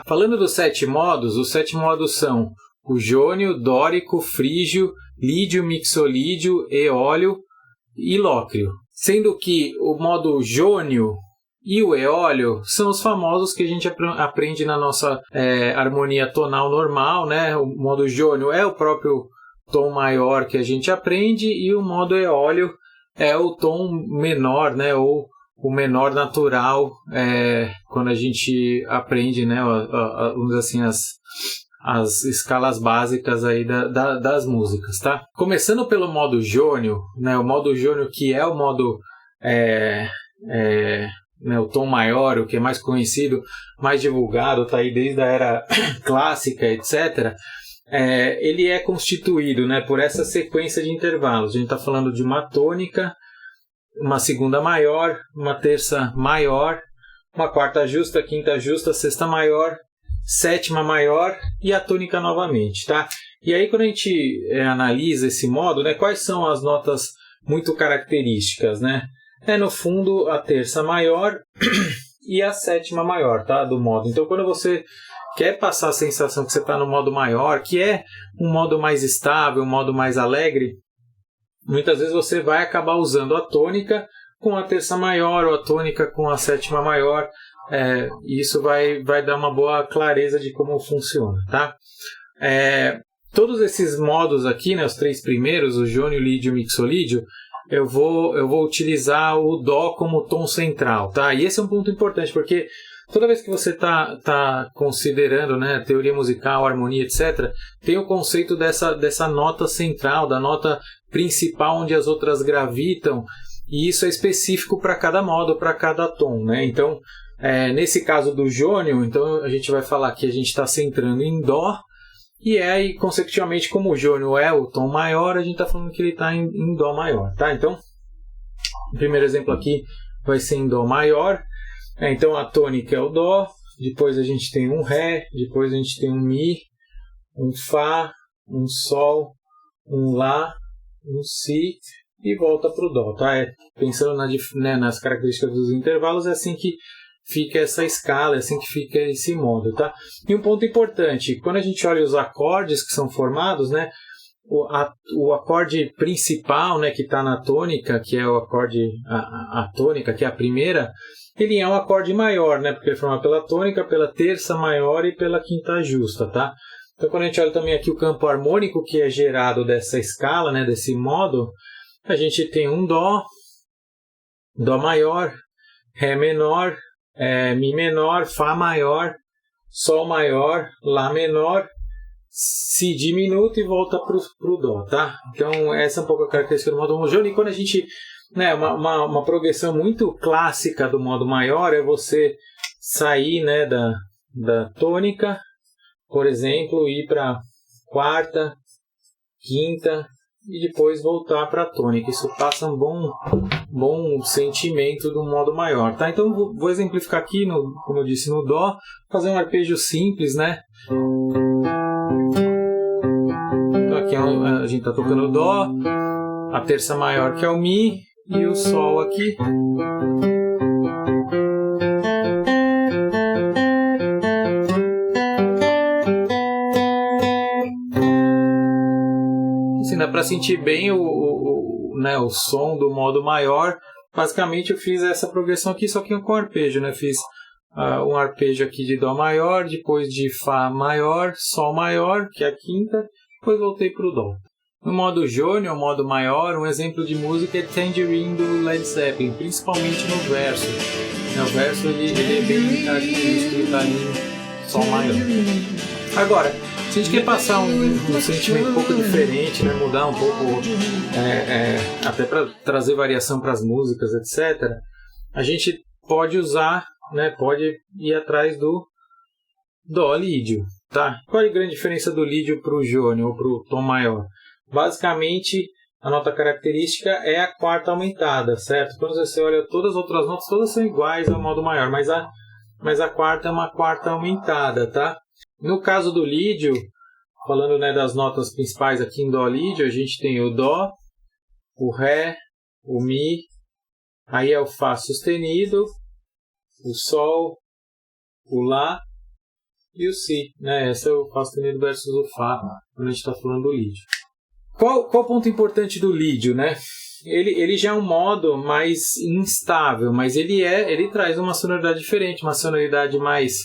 Falando dos 7 modos, os 7 modos são o jônio, dórico, frígio, lídio, mixolídio, eólio e lócrio. Sendo que o modo jônio e o eólio são os famosos que a gente aprende na nossa harmonia tonal normal, né? O modo jônio é o próprio tom maior que a gente aprende e o modo eólio é o tom menor, né? Ou o menor natural quando a gente aprende, né? Vamos dizer assim, as escalas básicas aí das músicas, tá? Começando pelo modo jônio, né? O modo jônio que é o modo né, o tom maior, o que é mais conhecido, mais divulgado, tá aí desde a era clássica, etc. Ele é constituído, né, por essa sequência de intervalos. A gente está falando de uma tônica, uma segunda maior, uma terça maior, uma quarta justa, quinta justa, sexta maior, sétima maior e a tônica novamente, tá? E aí quando a gente analisa esse modo, né, quais são as notas muito características, né? No fundo a terça maior e a sétima maior, tá? Do modo. Então quando você quer passar a sensação que você está no modo maior, que é um modo mais estável, um modo mais alegre, muitas vezes você vai acabar usando a tônica com a terça maior ou a tônica com a sétima maior. Isso vai dar uma boa clareza de como funciona, tá? Todos esses modos aqui, né, os 3 primeiros, o jônio, lídio e mixolídio, eu vou utilizar o dó como tom central, tá? E esse é um ponto importante, porque toda vez que você tá considerando, né, teoria musical, harmonia, etc., tem o conceito dessa nota central, da nota principal onde as outras gravitam, e isso é específico para cada modo, para cada tom, né? Então, nesse caso do jônio, então a gente vai falar que a gente está centrando em dó, e aí, consecutivamente, como o jônio é o tom maior, a gente está falando que ele está em dó maior, tá? Então, o primeiro exemplo aqui vai ser em dó maior. Então, a tônica é o dó, depois a gente tem um ré, depois a gente tem um mi, um fá, um sol, um lá, um si e volta para o dó, tá? Pensando nas características dos intervalos, é assim que fica essa escala, é assim que fica esse modo, tá? E um ponto importante, quando a gente olha os acordes que são formados, né, o acorde principal, né, que está na tônica, que é o acorde, a tônica, que é a primeira, ele é um acorde maior, né, porque ele é formado pela tônica, pela terça maior e pela quinta justa, tá? Então, quando a gente olha também aqui o campo harmônico que é gerado dessa escala, né, desse modo, a gente tem um dó maior, ré menor, mi menor, fá maior, sol maior, lá menor, si diminuto e volta para o dó, tá? Então essa é um pouco a característica do modo homogêneo. E quando a gente, né, uma progressão muito clássica do modo maior é você sair, né, da tônica, por exemplo, ir para quarta, quinta e depois voltar para a tônica. Isso passa um bom sentimento do modo maior, tá? Então vou exemplificar aqui, como eu disse, no dó, fazer um arpejo simples, né? Então aqui a gente está tocando dó, a terça maior que é o mi e o sol aqui. Assim, dá para sentir bem o som do modo maior. Basicamente eu fiz essa progressão aqui, só que com arpejo, né? Fiz um arpejo aqui de dó maior, depois de fá maior, sol maior, que é a quinta, depois voltei para o dó. No modo jônio, o modo maior, um exemplo de música é Tangerine do Led Zeppelin, principalmente no verso. O verso ele é bem característico, ele está em sol maior. Agora, se a gente quer passar um sentimento um pouco diferente, né, mudar um pouco, até para trazer variação para as músicas, etc., a gente pode usar, né, pode ir atrás do dó lídio, tá? Qual é a grande diferença do lídio para o jônio ou para o tom maior? Basicamente, a nota característica é a quarta aumentada, certo? Quando você olha todas as outras notas, todas são iguais ao modo maior, mas a quarta é uma quarta aumentada, tá? No caso do lídio, falando, né, das notas principais aqui em dó lídio, a gente tem o dó, o ré, o mi, aí é o fá sustenido, o sol, o lá e o Si, né? Esse é o Fá sustenido versus o Fá, quando a gente está falando do lídio. Qual o ponto importante do lídio, né? Ele já é um modo mais instável, mas ele traz uma sonoridade diferente, uma sonoridade mais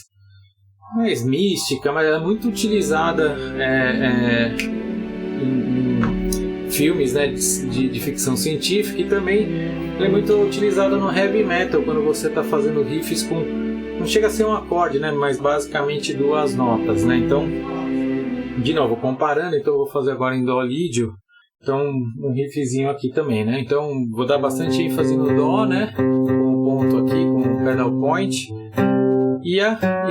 mística, mas é muito utilizada em filmes, né, de ficção científica, e também é muito utilizada no heavy metal, quando você está fazendo riffs com, não chega a ser um acorde, né, mas basicamente duas notas, né? Então, de novo, comparando, então eu vou fazer agora em Dó lídio, então um riffzinho aqui também, né? Então vou dar bastante ênfase no Dó, né, com um ponto aqui, com um pedal point, e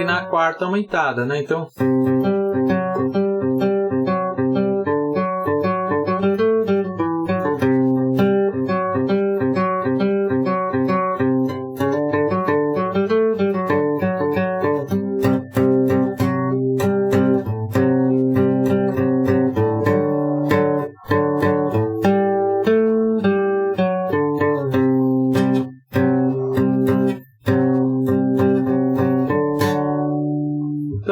na quarta aumentada, né? Então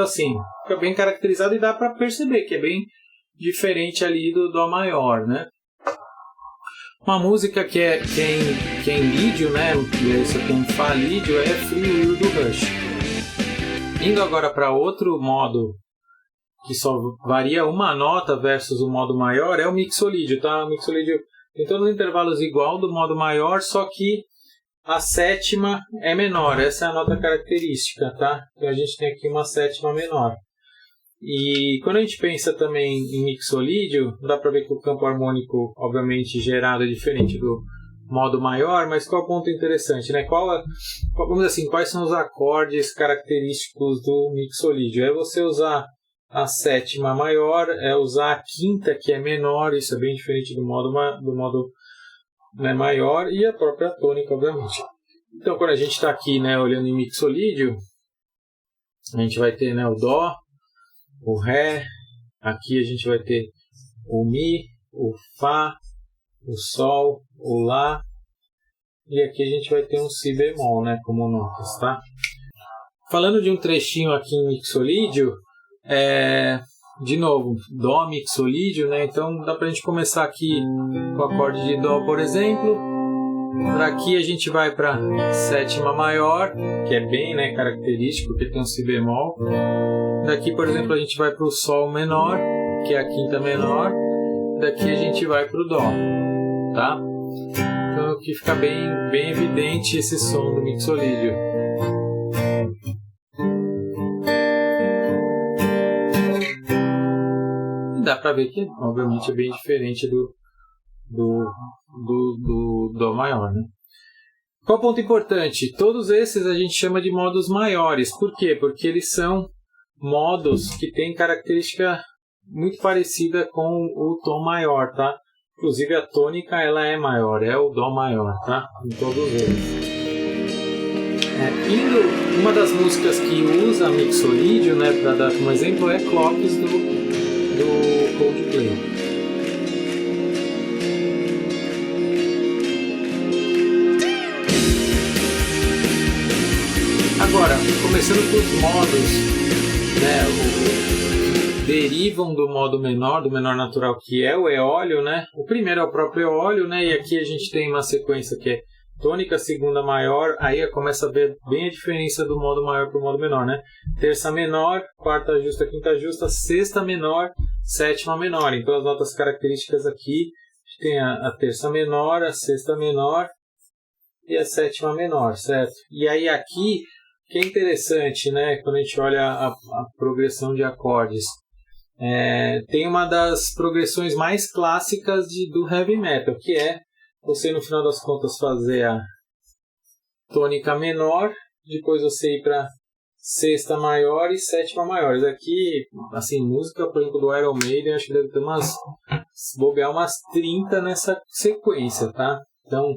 assim, fica bem caracterizado e dá para perceber que é bem diferente ali do Dó maior, né? Uma música que é em lídio, né? Isso aqui é um Fá lídio, é Free Will do Rush. Indo agora para outro modo que só varia uma nota versus o modo maior, é o mixolídio, tá? O mixolídio tem todos os intervalos igual do modo maior, só que a sétima é menor, essa é a nota característica, tá? Então a gente tem aqui uma sétima menor. E quando a gente pensa também em mixolídio, dá para ver que o campo harmônico, obviamente, gerado é diferente do modo maior, mas qual é o ponto interessante, né? Vamos dizer assim, quais são os acordes característicos do mixolídio? É você usar a sétima maior, é usar a quinta, que é menor, isso é bem diferente do modo né, maior, e a própria tônica, obviamente. Então, quando a gente está aqui, né, olhando em mixolídio, a gente vai ter, né, o Dó, o Ré, aqui a gente vai ter o Mi, o Fá, o Sol, o Lá, e aqui a gente vai ter um Si bemol, né, como notas, tá? Falando de um trechinho aqui em mixolídio, de novo, Dó mixolídio, né? Então dá pra gente começar aqui com o acorde de Dó, por exemplo. Por aqui a gente vai para sétima maior, que é bem, né, característico, porque tem um Si bemol. Daqui, por exemplo, a gente vai para o Sol menor, que é a quinta menor. Daqui a gente vai para o Dó, tá? Então aqui fica bem evidente esse som do mixolídio. Dá para ver que, obviamente, é bem diferente do Dó maior, né? Qual o ponto importante? Todos esses a gente chama de modos maiores. Por quê? Porque eles são modos que têm característica muito parecida com o tom maior, tá? Inclusive a tônica ela é maior, é o Dó maior, tá? Em todos eles. Uma das músicas que usa mixolídio, né, para dar como exemplo, é Clocks do Coldplay. Agora, começando por os modos, né, derivam do modo menor, do menor natural, que é o eólio, né? O primeiro é o próprio eólio, né? E aqui a gente tem uma sequência que é tônica, segunda maior, aí começa a ver bem a diferença do modo maior para o modo menor, né? Terça menor, quarta justa, quinta justa, sexta menor, sétima menor. Então as notas características aqui, a gente tem a terça menor, a sexta menor e a sétima menor, certo? E aí aqui, que é interessante, né? Quando a gente olha a progressão de acordes, tem uma das progressões mais clássicas do heavy metal, que é você, no final das contas, fazer a tônica menor, depois você ir para sexta maior e sétima maior. Aqui, assim, música, por exemplo, do Iron Maiden, acho que deve ter bobear umas 30 nessa sequência, tá? Então,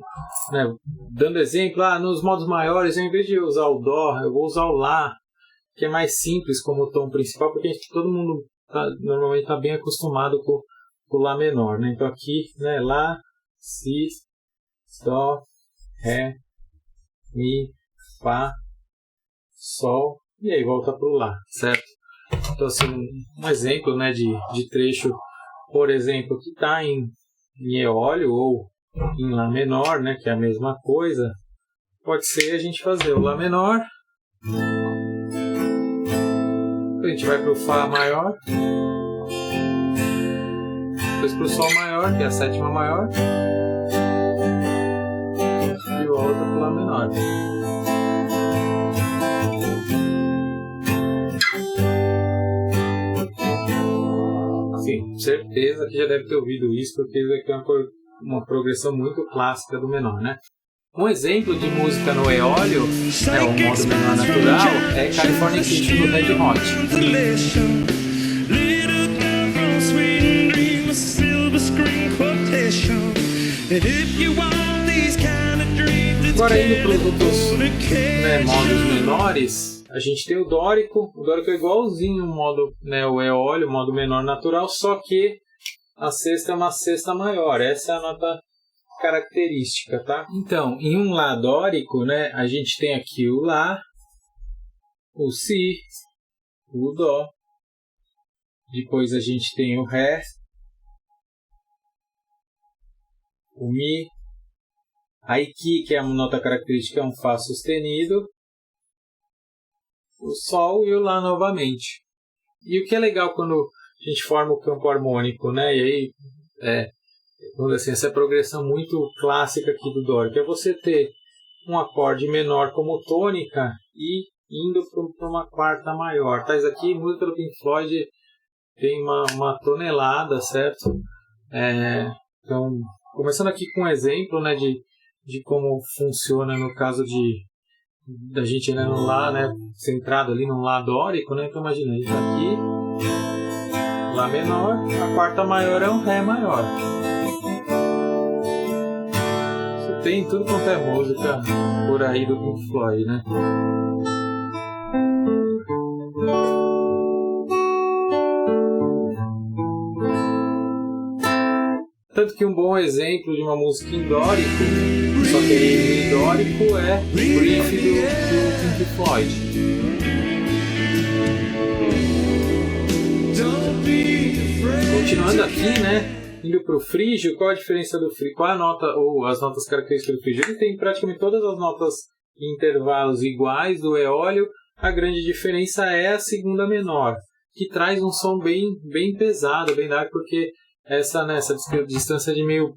né, dando exemplo, nos modos maiores, em vez de usar o Dó, eu vou usar o Lá, que é mais simples como tom principal, porque todo mundo normalmente está bem acostumado com o Lá menor, né? Então aqui, né, Lá, Si, Dó, Ré, Mi, Fá, Sol, e aí volta para o Lá, certo? Então, assim, um exemplo, né, de trecho, por exemplo, que está em eólio ou em Lá menor, né, que é a mesma coisa, pode ser a gente fazer o Lá menor, a gente vai para o Fá maior, depois para o Sol maior, que é a sétima maior, e volta para o Lá menor. Sim, certeza que já deve ter ouvido isso, porque isso aqui é uma progressão muito clássica do menor, né? Um exemplo de música no eólio, o modo menor natural, é Californication do Red Hot. Agora indo para os outros modos menores, a gente tem o dórico. O dórico é igualzinho o modo, o eólio, o modo menor natural, só que a sexta é uma sexta maior. Essa é a nota característica, tá? Então, em um Lá dórico, a gente tem aqui o Lá, o Si, o Dó, depois a gente tem o Ré, o Mi, a Ki, que é a nota característica, é um Fá sustenido, o Sol e o Lá novamente. E o que é legal quando a gente forma o campo harmônico, e aí, vamos dizer assim, essa é a progressão muito clássica aqui do dórico, é você ter um acorde menor como tônica e indo para uma quarta maior. Tá? Isso aqui, música do Pink Floyd, tem uma tonelada, certo? Então, começando aqui com um exemplo, de como funciona no caso da gente no Lá, centrado ali no Lá dórico, Então imagina, a gente tá aqui, Lá menor, a quarta maior é um Ré maior. Isso tem tudo quanto é música por aí do Pink Floyd, Tanto que um bom exemplo de uma música em dórico, só que em dórico, é Brief do Pink Floyd. Continuando aqui, indo para o frígio, qual a diferença do frígio? Qual a nota, ou as notas características do frígio? Ele tem praticamente todas as notas em intervalos iguais do eólio. A grande diferença é a segunda menor, que traz um som bem pesado, bem dark, porque essa distância de meio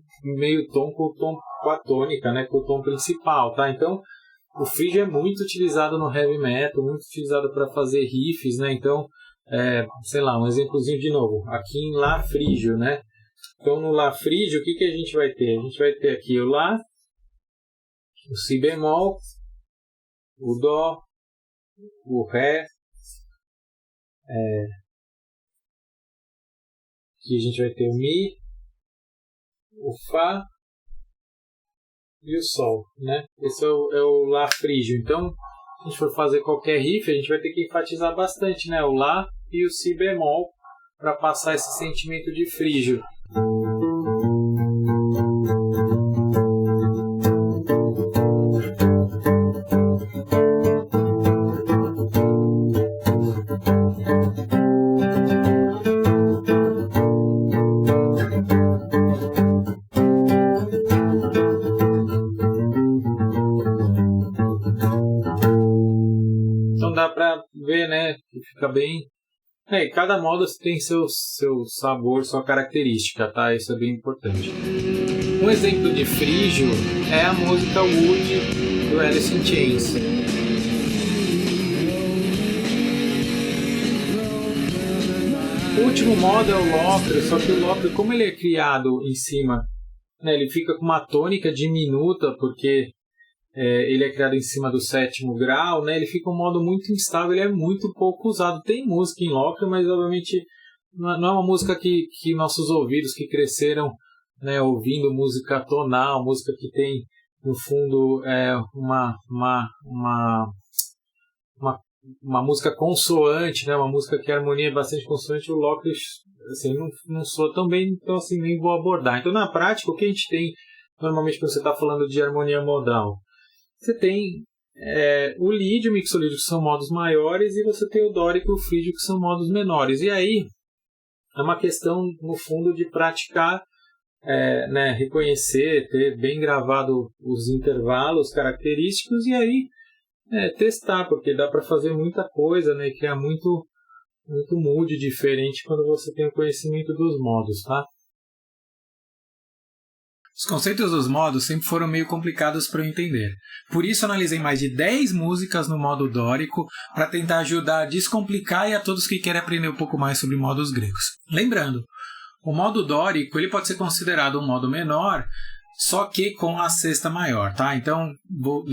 tom com a tônica, com o tom principal, tá? Então, o frígio é muito utilizado no heavy metal, muito utilizado para fazer riffs, Então, sei lá, um exemplozinho de novo. Aqui em Lá frígio, Então, no Lá frígio, o que a gente vai ter? A gente vai ter aqui o Lá, o Si bemol, o Dó, o Ré, aqui a gente vai ter o Mi, o Fá e o Sol, Esse é o Lá frígio. Então, se a gente for fazer qualquer riff, a gente vai ter que enfatizar bastante, o Lá e o Si bemol para passar esse sentimento de frígio. Dá para ver, que fica bem. Cada modo tem seu sabor, sua característica, tá? Isso é bem importante. Um exemplo de frígio é a música Wood do Alice in Chains. O último modo é o Lopre, só que o Lopre, como ele é criado em cima, ele fica com uma tônica diminuta, porque ele é criado em cima do sétimo grau, ele fica um modo muito instável, ele é muito pouco usado. Tem música em Lopre, mas obviamente não é uma música que nossos ouvidos que cresceram ouvindo música tonal, música que tem no fundo uma música consoante, uma música que a harmonia é bastante consoante. O Lopre assim, não soa tão bem, então assim, nem vou abordar. Então na prática, o que a gente tem normalmente quando você está falando de harmonia modal? Você tem o lídio e o mixolídio, que são modos maiores, e você tem o dórico e o frígio, que são modos menores. E aí é uma questão, no fundo, de praticar, reconhecer, ter bem gravado os intervalos característicos, e aí testar, porque dá para fazer muita coisa, né, e criar muito mood diferente quando você tem o conhecimento dos modos, tá? Os conceitos dos modos sempre foram meio complicados para eu entender. Por isso analisei mais de 10 músicas no modo dórico para tentar ajudar a descomplicar e a todos que querem aprender um pouco mais sobre modos gregos. Lembrando, o modo dórico ele pode ser considerado um modo menor, só que com a sexta maior, tá? Então,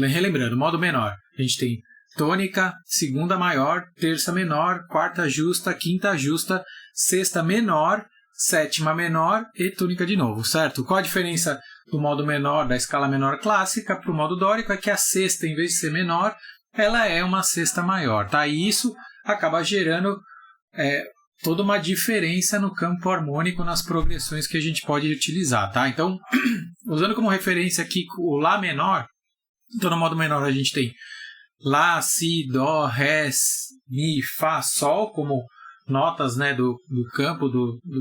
relembrando, modo menor, a gente tem tônica, segunda maior, terça menor, quarta justa, quinta justa, sexta menor, sétima menor e tônica de novo, certo? Qual a diferença do modo menor, da escala menor clássica para o modo dórico? É que a sexta, em vez de ser menor, ela é uma sexta maior, tá? E isso acaba gerando toda uma diferença no campo harmônico, nas progressões que a gente pode utilizar, tá? Então, usando como referência aqui o Lá menor, então no modo menor a gente tem Lá, Si, Dó, Ré, Mi, Fá, Sol como notas, né, do campo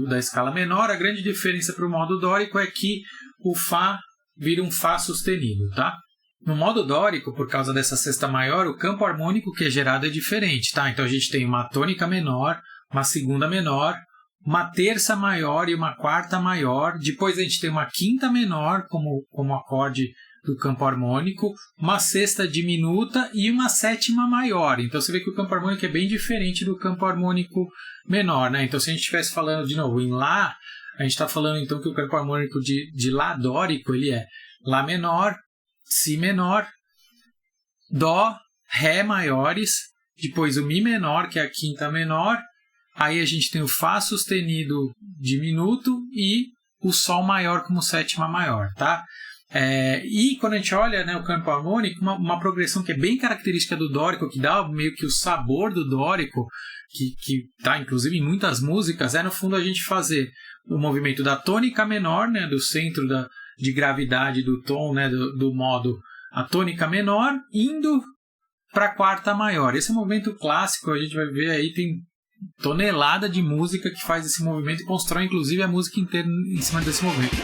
da escala menor. A grande diferença para o modo dórico é que o Fá vira um Fá sustenido, tá? No modo dórico, por causa dessa sexta maior, o campo harmônico que é gerado é diferente, tá? Então a gente tem uma tônica menor, uma segunda menor, uma terça maior e uma quarta maior. Depois a gente tem uma quinta menor como acorde do campo harmônico, uma sexta diminuta e uma sétima maior. Então você vê que o campo harmônico é bem diferente do campo harmônico menor, né? Então se a gente estivesse falando de novo em Lá, a gente está falando então que o campo harmônico de Lá dórico ele é Lá menor, Si menor, Dó, Ré maiores, depois o Mi menor, que é a quinta menor, aí a gente tem o Fá sustenido diminuto e o Sol maior como sétima maior, tá? E quando a gente olha, né, o campo harmônico, uma progressão que é bem característica do dórico, que dá meio que o sabor do dórico, que tá inclusive em muitas músicas, no fundo a gente fazer o movimento da tônica menor, né, do centro de gravidade do tom, né, do modo, a tônica menor, indo para a quarta maior. Esse é um movimento clássico, a gente vai ver aí, tem tonelada de música que faz esse movimento e constrói inclusive a música inteira em cima desse movimento.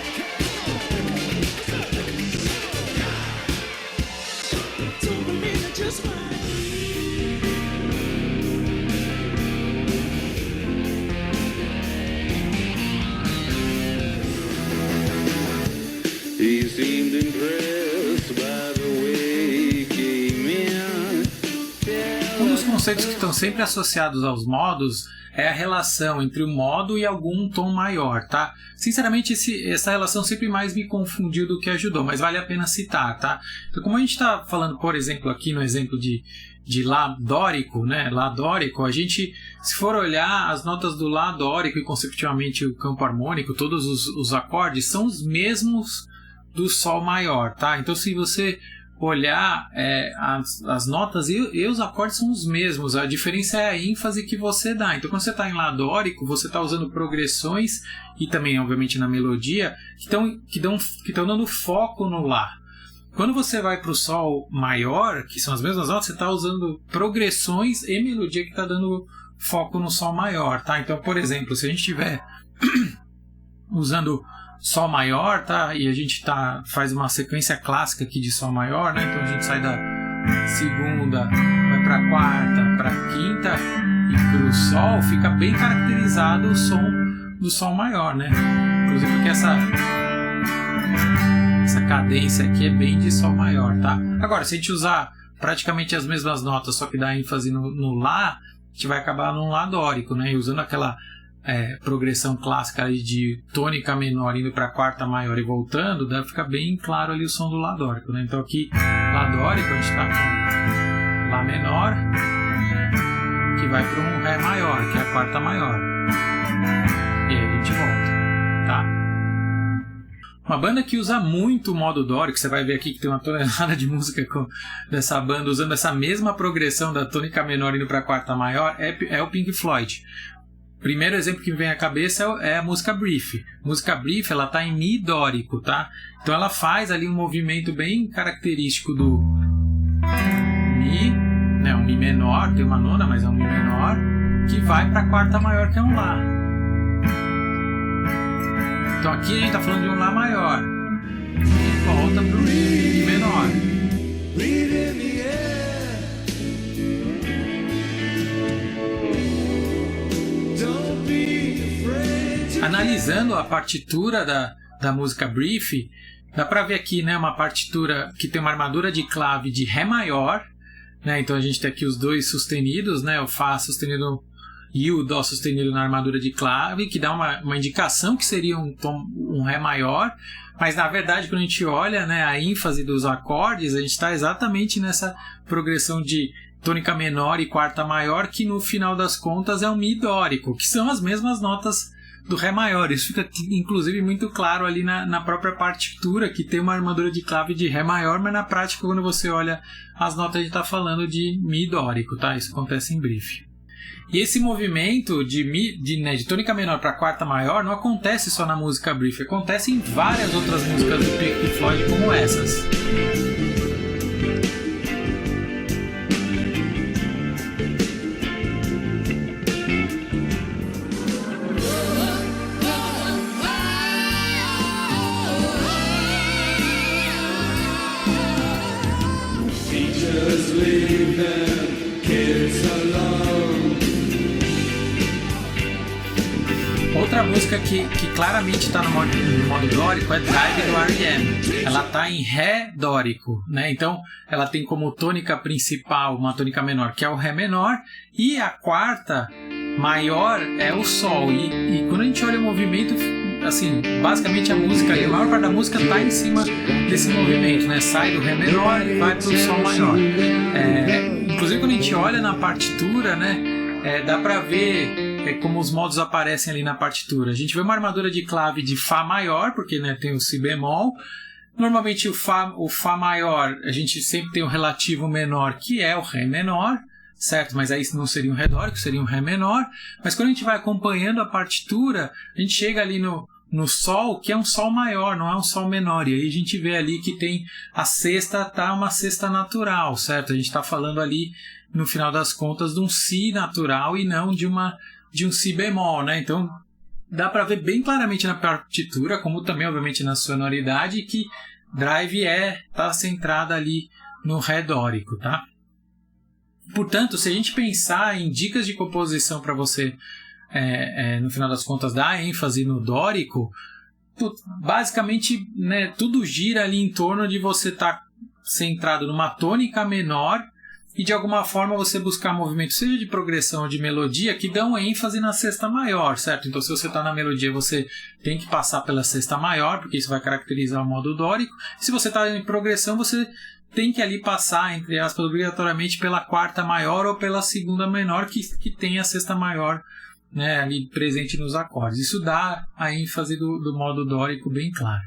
Um dos conceitos que estão sempre associados aos modos é a relação entre o modo e algum tom maior, tá? Sinceramente, essa relação sempre mais me confundiu do que ajudou, mas vale a pena citar, tá? Então, como a gente está falando, por exemplo, aqui no exemplo de Lá dórico, né? Lá dórico, a gente, se for olhar as notas do Lá dórico e consecutivamente o campo harmônico, todos os acordes são os mesmos do Sol maior, tá? Então, se você olhar as notas e os acordes são os mesmos, a diferença é a ênfase que você dá. Então quando você está em Lá dórico, você está usando progressões e também obviamente na melodia que estão dando foco no Lá. Quando você vai para o Sol maior, que são as mesmas notas, você está usando progressões e melodia que está dando foco no Sol maior, tá? Então, por exemplo, se a gente estiver usando Sol maior, tá? E a gente faz uma sequência clássica aqui de Sol maior, né? Então a gente sai da segunda, vai para a quarta, para a quinta e para o Sol, fica bem caracterizado o som do Sol maior, né? Inclusive porque essa cadência aqui é bem de Sol maior, tá? Agora, se a gente usar praticamente as mesmas notas, só que dá ênfase no Lá, a gente vai acabar num Lá dórico, né? E usando aquela progressão clássica ali de tônica menor indo para a quarta maior e voltando, deve ficar bem claro ali o som do Lá dórico, né? Então aqui, Lá dórico, a gente está com Lá menor, que vai para um Ré maior, que é a quarta maior. E aí a gente volta, tá? Uma banda que usa muito o modo dórico, você vai ver aqui que tem uma tonelada de música dessa banda usando essa mesma progressão da tônica menor indo para a quarta maior, é o Pink Floyd. Primeiro exemplo que me vem à cabeça é a música Brief. A música Brief, ela tá em Mi dórico, tá? Então ela faz ali um movimento bem característico do Mi menor, tem uma nona, mas é um Mi menor, que vai para a quarta maior, que é um Lá. Então aqui a gente está falando de um Lá maior, e volta para o Mi menor. Analisando a partitura da música Brief, dá para ver aqui, né, uma partitura que tem uma armadura de clave de Ré maior, né, então a gente tem aqui os dois sustenidos, né, o Fá sustenido e o Dó sustenido na armadura de clave, que dá uma indicação que seria um Ré maior, mas na verdade quando a gente olha, né, a ênfase dos acordes, a gente está exatamente nessa progressão de tônica menor e quarta maior, que no final das contas é um Mi dórico, que são as mesmas notas do Ré maior. Isso fica inclusive muito claro ali na própria partitura, que tem uma armadura de clave de Ré maior, mas na prática quando você olha as notas a gente está falando de Mi dórico, tá? Isso acontece em Brief. E esse movimento de tônica menor para quarta maior não acontece só na música Brief, acontece em várias outras músicas do Pink Floyd como essas. Outra música que claramente está no modo dórico é Drive do R.E.M. Ela está em Ré dórico, né? Então ela tem como tônica principal uma tônica menor, que é o Ré menor, e a quarta maior é o Sol. E quando a gente olha o movimento, assim, basicamente a maior parte da música está em cima desse movimento, né? Sai do Ré menor e vai para o Sol maior. Inclusive quando a gente olha na partitura, né, dá para ver como os modos aparecem ali na partitura. A gente vê uma armadura de clave de Fá maior, porque, né, tem o Si bemol. Normalmente o Fá maior, a gente sempre tem o relativo menor, que é o Ré menor, certo? Mas aí não seria um Ré dórico, seria um Ré menor. Mas quando a gente vai acompanhando a partitura, a gente chega ali no Sol, que é um Sol maior, não é um Sol menor. E aí a gente vê ali que tem a sexta, tá uma sexta natural, certo? A gente está falando ali, no final das contas, de um Si natural e não de um Si bemol, né? Então dá para ver bem claramente na partitura, como também obviamente na sonoridade, que Drive tá centrada ali no Ré dórico, tá? Portanto, se a gente pensar em dicas de composição para você, no final das contas, dar ênfase no dórico, basicamente, né, tudo gira ali em torno de você estar centrado numa tônica menor e de alguma forma você buscar movimentos, seja de progressão ou de melodia, que dão ênfase na sexta maior, certo? Então se você está na melodia, você tem que passar pela sexta maior, porque isso vai caracterizar o modo dórico. E se você está em progressão, você tem que ali passar, entre aspas, obrigatoriamente pela quarta maior ou pela segunda menor, que tem a sexta maior, né, ali presente nos acordes. Isso dá a ênfase do modo dórico bem claro.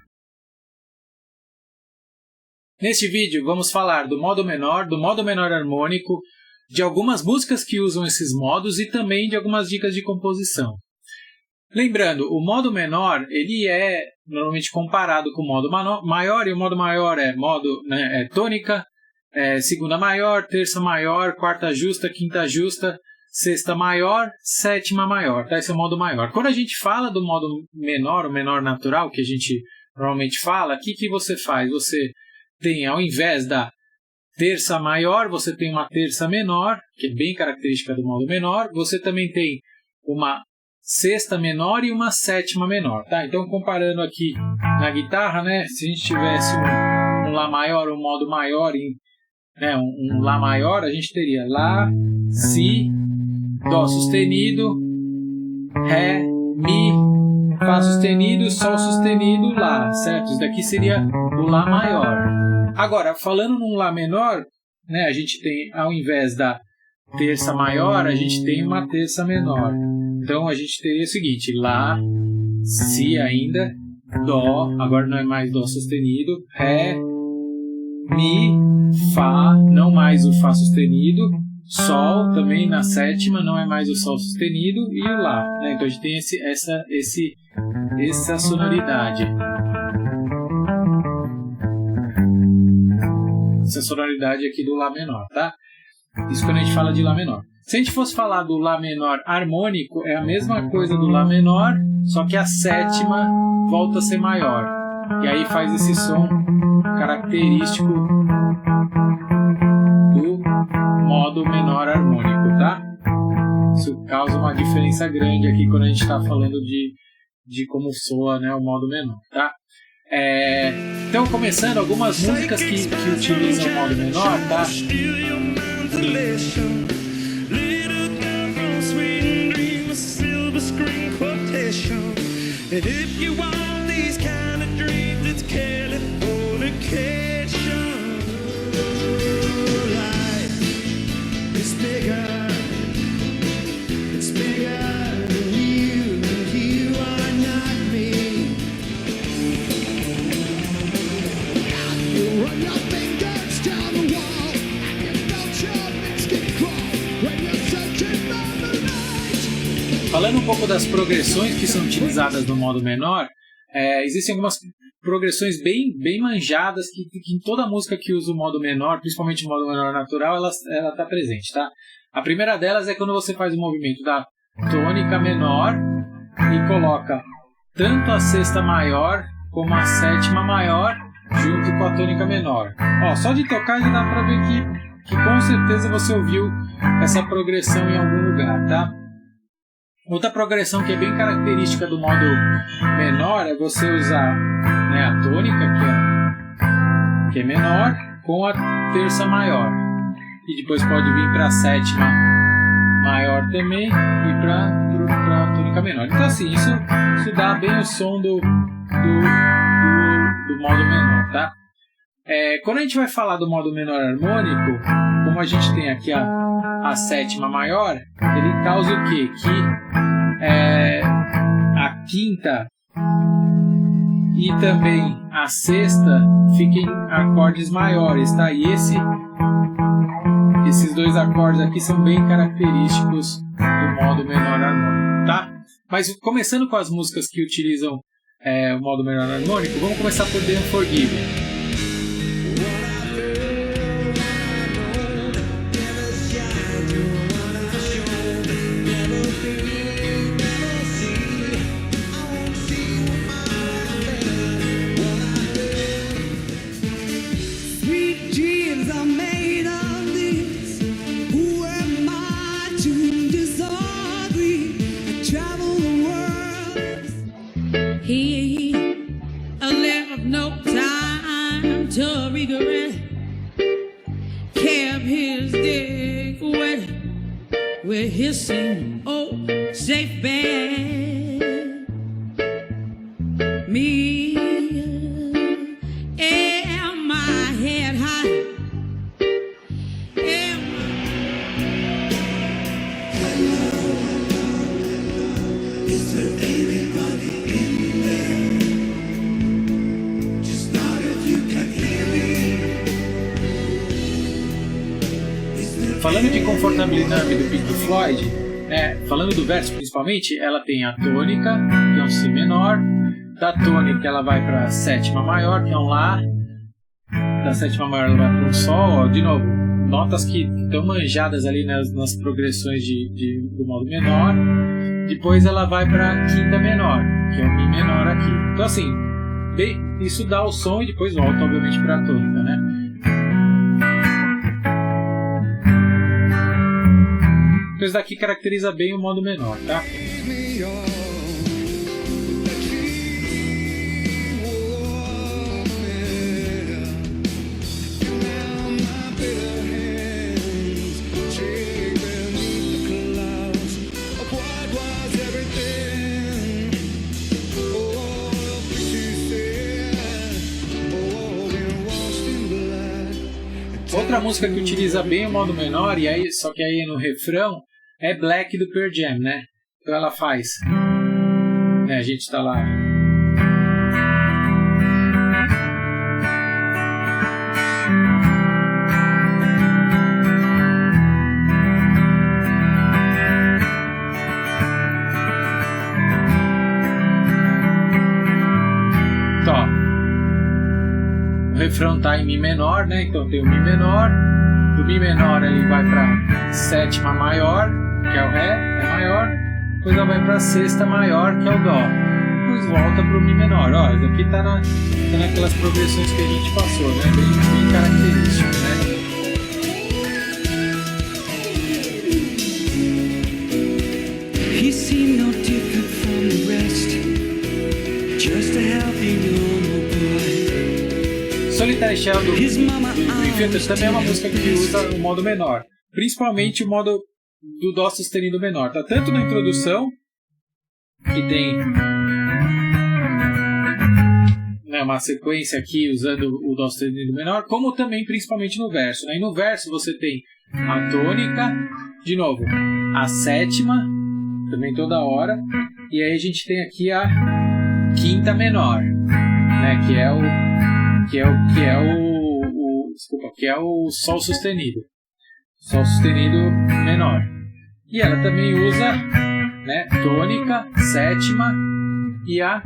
Neste vídeo vamos falar do modo menor harmônico, de algumas músicas que usam esses modos e também de algumas dicas de composição. Lembrando, o modo menor ele é normalmente comparado com o modo maior, e o modo maior é tônica, segunda maior, terça maior, quarta justa, quinta justa, sexta maior, sétima maior. Tá? Esse é o modo maior. Quando a gente fala do modo menor, o menor natural, que a gente normalmente fala, o que você faz? Você tem, ao invés da terça maior, você tem uma terça menor, que é bem característica do modo menor. Você também tem uma sexta menor e uma sétima menor. Tá? Então, comparando aqui na guitarra, né, se a gente tivesse um Lá maior, um modo maior, um Lá maior, a gente teria Lá, Si, Dó sustenido, Ré, Mi, Fá sustenido, Sol sustenido, Lá, certo? Isso daqui seria o Lá maior. Agora, falando num Lá menor, né, a gente tem, ao invés da terça maior, a gente tem uma terça menor. Então, a gente teria o seguinte, Lá, Si ainda, Dó, agora não é mais Dó sustenido, Ré, Mi, Fá, não mais o Fá sustenido, Sol, também na sétima, não é mais o Sol sustenido, e o Lá. Né? Então, a gente tem essa sonoridade. Essa sonoridade aqui do Lá menor, tá? Isso quando a gente fala de Lá menor. Se a gente fosse falar do Lá menor harmônico, é a mesma coisa do Lá menor, só que a sétima volta a ser maior. E aí faz esse som característico do modo menor harmônico, tá? Isso causa uma diferença grande aqui quando a gente está falando de como soa, né, o modo menor, tá? Então, começando algumas músicas que utilizam o modo menor, tá? Falando um pouco das progressões que são utilizadas no modo menor, existem algumas progressões bem manjadas que em toda música que usa o modo menor, principalmente o modo menor natural, ela está presente, tá? A primeira delas é quando você faz o movimento da tônica menor e coloca tanto a sexta maior como a sétima maior junto com a tônica menor. Ó, só de tocar já dá para ver que com certeza você ouviu essa progressão em algum lugar, tá? Outra progressão que é bem característica do modo menor é você usar, né, a tônica, que é menor, com a terça maior. E depois pode vir para a sétima maior também e para a tônica menor. Então assim, isso dá bem o som do modo menor, tá? Quando a gente vai falar do modo menor harmônico, como a gente tem aqui a sétima maior, ele causa o quê? Que a quinta e também a sexta fiquem acordes maiores, tá? E esses dois acordes aqui são bem característicos do modo menor harmônico, tá? Mas começando com as músicas que utilizam o modo menor harmônico, vamos começar por The Unforgiven. We're hissing, oh, safe bed. Me and my head high. Is there anybody in there? Just not if you can hear me. Falando de Comfortability do Pink Floyd, falando do verso principalmente, ela tem a tônica, que é um Si menor, da tônica ela vai para a sétima maior, que é um Lá, da sétima maior ela vai para um Sol, ó, de novo, notas que estão manjadas ali nas progressões do modo menor, depois ela vai para a quinta menor, que é o Mi menor aqui. Então assim, isso dá o som e depois volta obviamente para a tônica, né? Isso daqui caracteriza bem o modo menor, tá? Outra música que utiliza bem o modo menor, e aí, só que aí no refrão, é Black do Pearl Jam, né? Então ela faz, né, a gente tá lá. Então, ó, o refrão tá em Mi menor, né? Então tem o Mi menor. Do Mi menor ele vai para sétima maior, que é o Ré, é maior, depois ela vai para sexta maior, que é o Dó, depois volta para o Mi menor. Ó, isso aqui tá naquelas progressões que a gente passou, né? Bem característico, né? He seemed no different from the rest, just a healthy normal boy. Solitary Shell do His mama Infilters também é uma música que usa o modo menor, principalmente o modo do Dó sustenido menor, tá? Tanto na introdução, que tem, né, uma sequência aqui usando o Dó sustenido menor, como também principalmente no verso, né? E no verso você tem a tônica, de novo, a sétima, também toda hora, e aí a gente tem aqui a quinta menor, né, que é o Sol sustenido menor. E ela também usa, né, tônica, sétima e a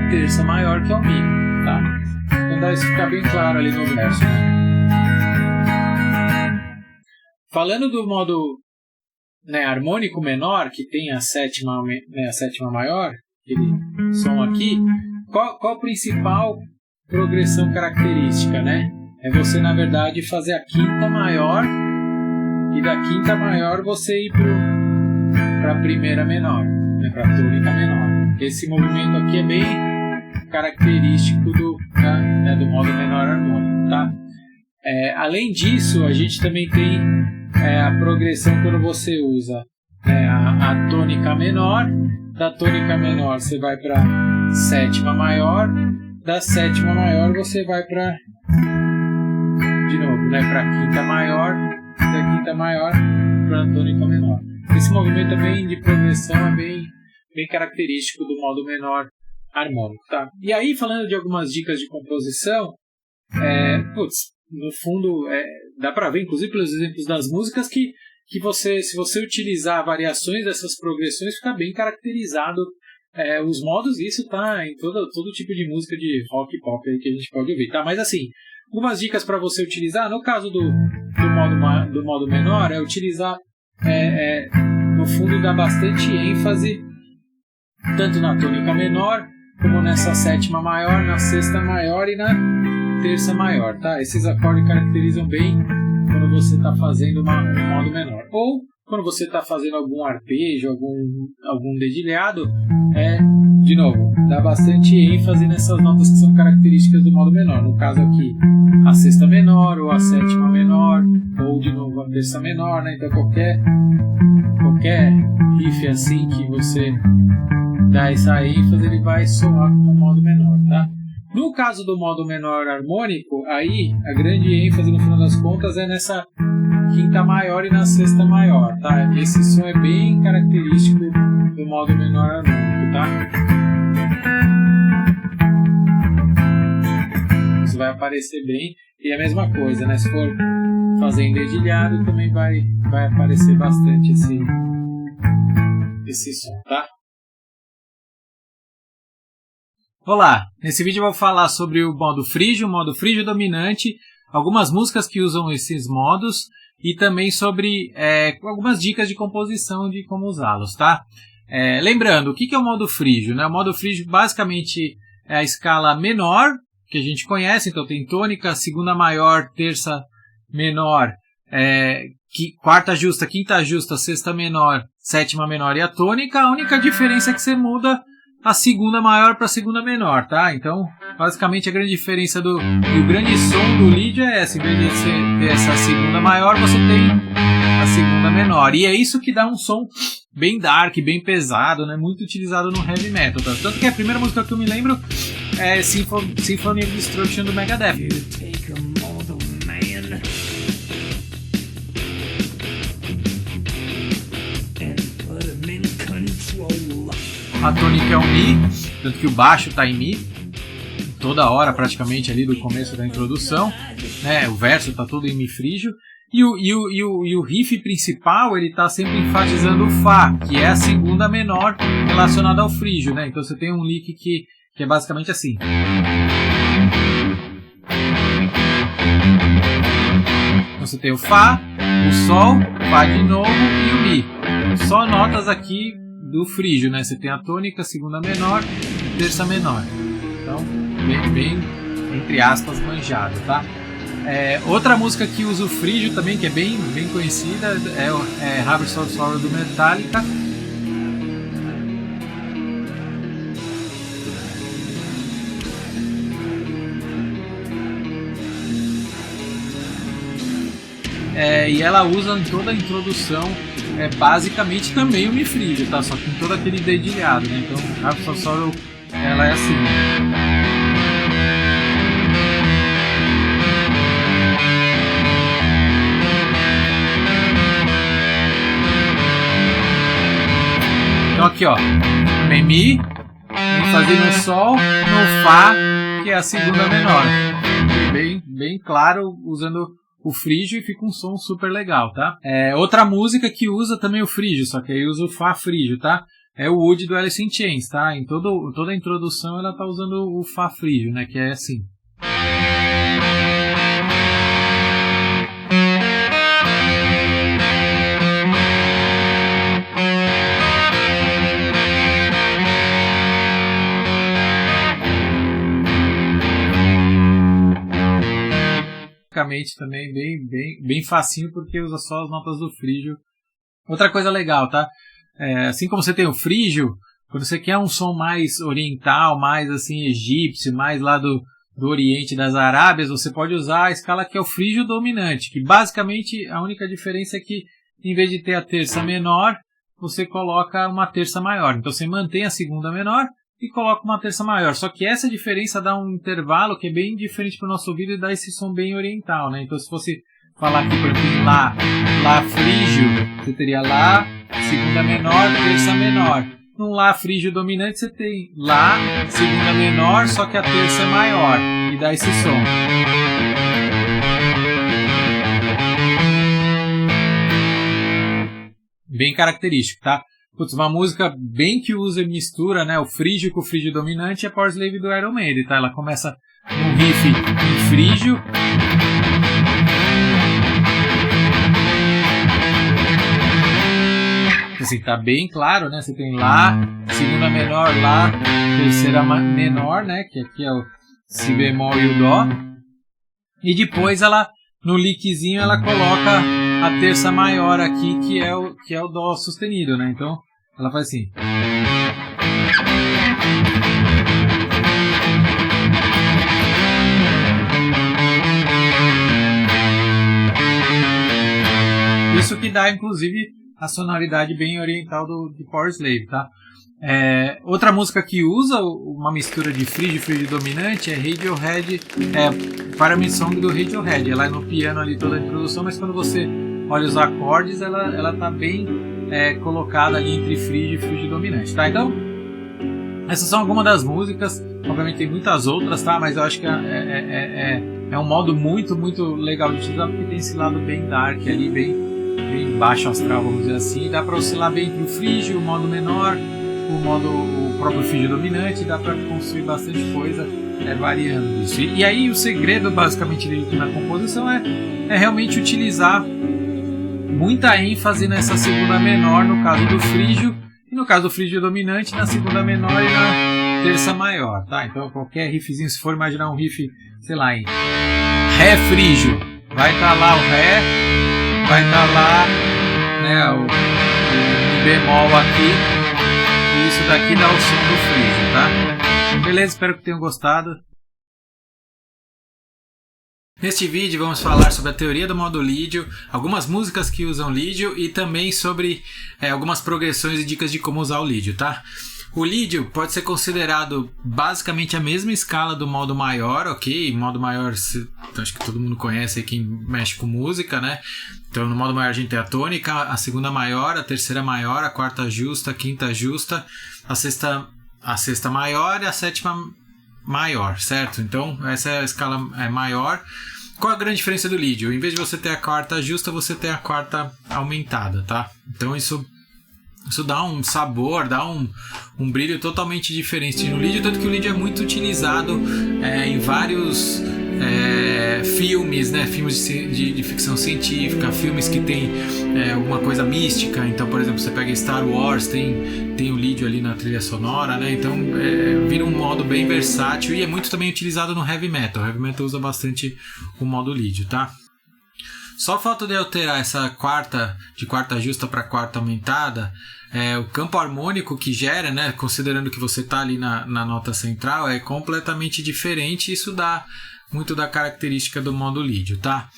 terça maior, que é o Mi, tá? Então dá isso ficar bem claro ali no verso, né? Falando do modo, né, harmônico menor, que tem a sétima maior, aquele som aqui, qual a principal progressão característica, né? É você, na verdade, fazer a quinta maior e da quinta maior você ir para a primeira menor, né, para a tônica menor. Esse movimento aqui é bem característico do modo menor harmônico, tá? Além disso, a gente também tem a progressão quando você usa a tônica menor. Da tônica menor você vai para sétima maior, da sétima maior você vai para, de novo, né, para quinta maior, da quinta maior para a tônica menor. Esse movimento também de progressão é bem característico do modo menor harmônico, tá? E aí, falando de algumas dicas de composição, no fundo, dá para ver, inclusive pelos exemplos das músicas, que você, se você utilizar variações dessas progressões, fica bem caracterizado os modos. Isso está em todo tipo de música de rock e pop aí que a gente pode ouvir, tá? Mas assim, algumas dicas para você utilizar, no caso do modo menor, é utilizar, no fundo, dar bastante ênfase tanto na tônica menor, como nessa sétima maior, na sexta maior e na terça maior, tá? Esses acordes caracterizam bem quando você está fazendo um modo menor. Ou quando você está fazendo algum arpejo, algum dedilhado, de novo, dá bastante ênfase nessas notas que são características do modo menor. No caso aqui, a sexta menor, ou a sétima menor, ou de novo a terça menor, né? Então qualquer riff assim que você dá essa ênfase, ele vai soar como modo menor, tá? No caso do modo menor harmônico, aí a grande ênfase no final das contas é nessa quinta maior e na sexta maior, tá? Esse som é bem característico do modo menor harmônico, tá? Isso vai aparecer bem, e a mesma coisa, né? Se for fazendo dedilhado, também vai aparecer bastante esse som, tá? Olá, nesse vídeo eu vou falar sobre o modo frígio dominante, algumas músicas que usam esses modos e também sobre algumas dicas de composição de como usá-los, tá? Lembrando, o que é o modo frígio, né? O modo frígio basicamente é a escala menor, que a gente conhece, então tem tônica, segunda maior, terça menor, quarta justa, quinta justa, sexta menor, sétima menor e a tônica. A única diferença é que você muda a segunda maior para a segunda menor, tá? Então, basicamente, a grande diferença do grande som do lead é essa. Em vez de você ter essa segunda maior, você tem a segunda menor. E é isso que dá um som bem dark, bem pesado, né? Muito utilizado no heavy metal, tá? Tanto que a primeira música que eu me lembro é Symphony of Destruction do Megadeth. A tônica é um Mi, tanto que o baixo está em Mi, toda hora praticamente ali do começo da introdução, né? O verso está todo em Mi frígio, e o riff principal ele está sempre enfatizando o Fá, que é a segunda menor relacionada ao frígio, né? Então você tem um lick que é basicamente assim. Você tem o Fá, o Sol, Fá de novo e o Mi. Só notas aqui do frígio, né? Você tem a tônica, segunda menor e terça menor. Então, bem entre aspas, manjado, tá? Outra música que usa o frígio também, que é bem conhecida, é Harvest of Sorrow do Metallica. E ela usa em toda a introdução basicamente também o Mi frígio, tá? Só que com todo aquele dedilhado, né? Então, Harvest of Sorrow, ela é assim. Então aqui, ó, tem Mi, vem fazendo o Sol, no Fá, que é a segunda menor. Bem claro, usando o frígio, e fica um som super legal, tá? Outra música que usa também o frígio, só que aí usa o Fá frígio, tá? É o Wood do Alice in Chains, tá? Em toda a introdução ela tá usando o Fá frígio, né? Que é assim. Também bem facinho, porque usa só as notas do frígio. Outra coisa legal, tá? Assim como você tem o frígio, quando você quer um som mais oriental, mais assim egípcio, mais lá do Oriente, das Arábias, você pode usar a escala que é o frígio dominante, que basicamente a única diferença é que em vez de ter a terça menor, você coloca uma terça maior. Então você mantém a segunda menor e coloca uma terça maior. Só que essa diferença dá um intervalo que é bem diferente para o nosso ouvido e dá esse som bem oriental, né? Então se fosse falar aqui, por exemplo, Lá frígio, você teria Lá, segunda menor, terça menor. No Lá frígio dominante você tem Lá, segunda menor, só que a terça é maior, e dá esse som. Bem característico, tá? Putz, uma música bem que usa e mistura, né, o frígio com o frígio dominante é Powerslave do Iron Maiden, tá? Ela começa num riff em frígio. Assim, tá bem claro, né? Você tem Lá, segunda menor, Lá, terceira menor, né? Que aqui é o Si bemol e o Dó. E depois ela, no lickzinho, ela coloca a terça maior aqui, que é o Dó sustenido, né? Então, ela faz assim. Isso que dá, inclusive, a sonoridade bem oriental de Powerslave, tá? Outra música que usa uma mistura de frígio e frígio dominante é Radiohead, Pyramid Song do Radiohead. Ela é no piano ali toda a introdução, mas quando você olha os acordes, ela tá bem colocada ali entre frígio e frígio dominante, tá? Então, essas são algumas das músicas. Obviamente tem muitas outras, tá? Mas eu acho que é um modo muito, muito legal de utilizar, porque tem esse lado bem dark ali, bem baixo astral, vamos dizer assim. Dá para oscilar bem entre o frígio, o modo menor, o próprio frígio dominante. Dá para construir bastante coisa variando isso. E aí o segredo basicamente na composição é realmente utilizar muita ênfase nessa segunda menor no caso do frígio, e no caso do frígio dominante na segunda menor e na terça maior, tá? Então qualquer riffzinho, se for imaginar um riff, sei lá, em Ré frígio, vai estar lá o Ré, vai estar lá, né, o Mi bemol aqui, e isso daqui dá o som do frígio, tá? Beleza, espero que tenham gostado. Neste vídeo vamos falar sobre a teoria do modo lídio, algumas músicas que usam lídio e também sobre algumas progressões e dicas de como usar o lídio, tá? O lídio pode ser considerado basicamente a mesma escala do modo maior, ok? Modo maior, acho que todo mundo conhece aí, quem mexe com música, né? Então no modo maior a gente tem a tônica, a segunda maior, a terceira maior, a quarta justa, a quinta justa, a sexta maior e a sétima maior, certo? Então essa é a escala maior. Qual a grande diferença do lídio? Em vez de você ter a quarta justa, você tem a quarta aumentada, tá? Então isso dá um sabor, dá um brilho totalmente diferente no lídio, tanto que o lídio é muito utilizado em vários filmes, né? Filmes de ficção científica, filmes que tem alguma coisa mística. Então, por exemplo, você pega Star Wars, tem o lídio ali na trilha sonora, né? Então vira um modo bem versátil e é muito também utilizado no heavy metal. O heavy metal usa bastante o modo lídio, tá? Só o fato de alterar essa de quarta justa para quarta aumentada, o campo harmônico que gera, né, considerando que você está ali na nota central, é completamente diferente. Isso dá muito da característica do modo lídio, tá?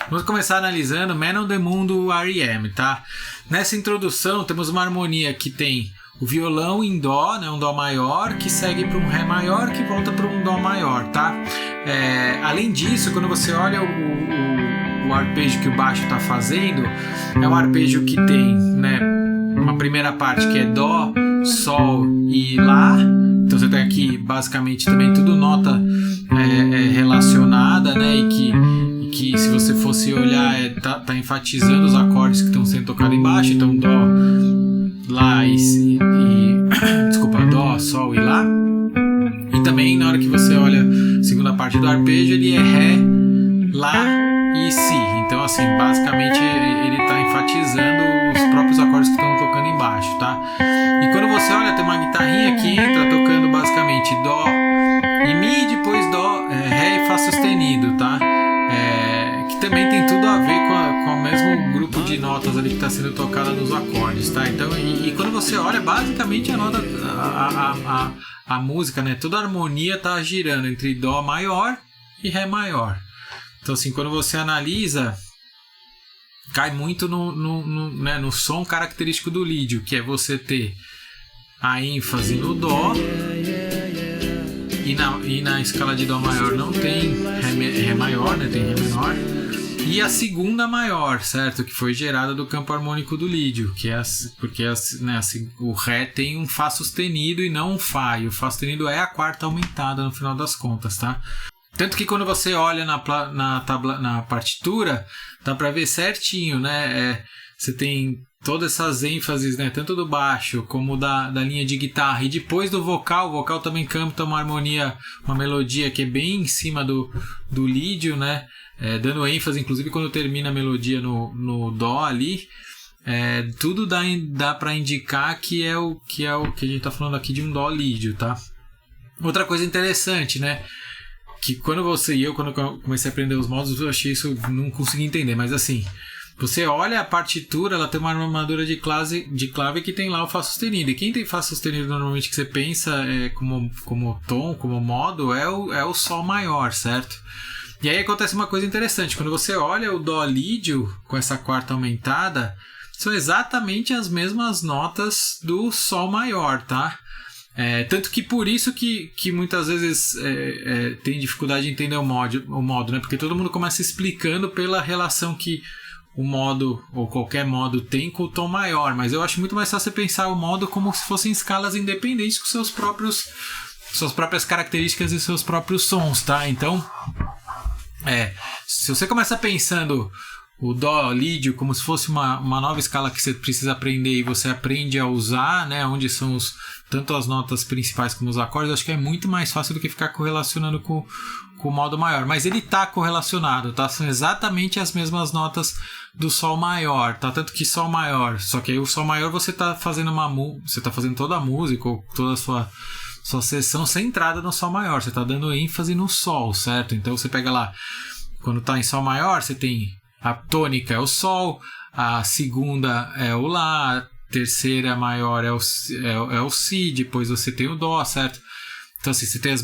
Vamos começar analisando Man on the Moon do R.E.M., tá? Nessa introdução temos uma harmonia que tem o violão em dó, né, um dó maior, que segue para um ré maior, que volta para um dó maior, tá? Além disso, quando você olha o arpejo que o baixo está fazendo, é um arpejo que tem, né, uma primeira parte que é dó, sol e lá. Então você tem aqui basicamente também tudo nota relacionada, né, e que se você fosse olhar tá enfatizando os acordes que estão sendo tocados embaixo. Então dó, lá desculpa, dó, sol e lá. E também na hora que você olha a segunda parte do arpejo, ele é ré, lá e si. Então assim, basicamente ele está enfatizando os próprios acordes que estão tocando embaixo, tá? E quando você olha, tem uma guitarrinha que entra tocando basicamente dó e mi, depois dó, ré e fá sustenido, tá? Que também tem tudo a ver com o mesmo grupo de notas ali que está sendo tocada nos acordes, tá? Então, e quando você olha, basicamente a nota, a música, né? Toda a harmonia tá girando entre dó maior e ré maior. Então, assim, quando você analisa, cai muito no som característico do lídio, que é você ter a ênfase no dó, e na escala de dó maior não tem ré maior, né? Tem ré menor. E a segunda maior, certo? Que foi gerada do campo harmônico do lídio, que é porque o ré tem um fá sustenido e não um fá, e o fá sustenido é a quarta aumentada no final das contas, tá? Tanto que quando você olha na partitura, dá para ver certinho, né? Você tem todas essas ênfases, né? Tanto do baixo como da linha de guitarra. E depois do vocal, o vocal também canta uma harmonia, uma melodia que é bem em cima do lídio, né? Dando ênfase, inclusive quando termina a melodia no dó ali. Tudo dá para indicar que é o que a gente está falando aqui de um dó lídio, tá? Outra coisa interessante, né? Que quando eu comecei a aprender os modos, eu achei isso, não consegui entender, mas assim, você olha a partitura, ela tem uma armadura de clave que tem lá o fá sustenido, e quem tem fá sustenido normalmente que você pensa como tom, como modo, é o sol maior, certo? E aí acontece uma coisa interessante, quando você olha o dó lídio com essa quarta aumentada, são exatamente as mesmas notas do sol maior, tá? Tanto que por isso que muitas vezes tem dificuldade de entender o modo, né? Porque todo mundo começa explicando pela relação que o modo, ou qualquer modo, tem com o tom maior. Mas eu acho muito mais fácil você pensar o modo como se fossem escalas independentes com suas próprias características e seus próprios sons, tá? Então, se você começa pensando o dó lídio como se fosse uma nova escala que você precisa aprender e você aprende a usar, né, onde são tanto as notas principais como os acordes, acho que é muito mais fácil do que ficar correlacionando com o modo maior. Mas ele está correlacionado, tá? São exatamente as mesmas notas do sol maior, tá? Tanto que sol maior, só que aí o sol maior você está fazendo toda a música ou toda a sua sessão centrada no sol maior, você está dando ênfase no sol, certo? Então você pega lá, quando está em sol maior, você tem a tônica é o sol, a segunda é o lá, a terceira maior é o si, depois você tem o dó, certo? Então assim, você tem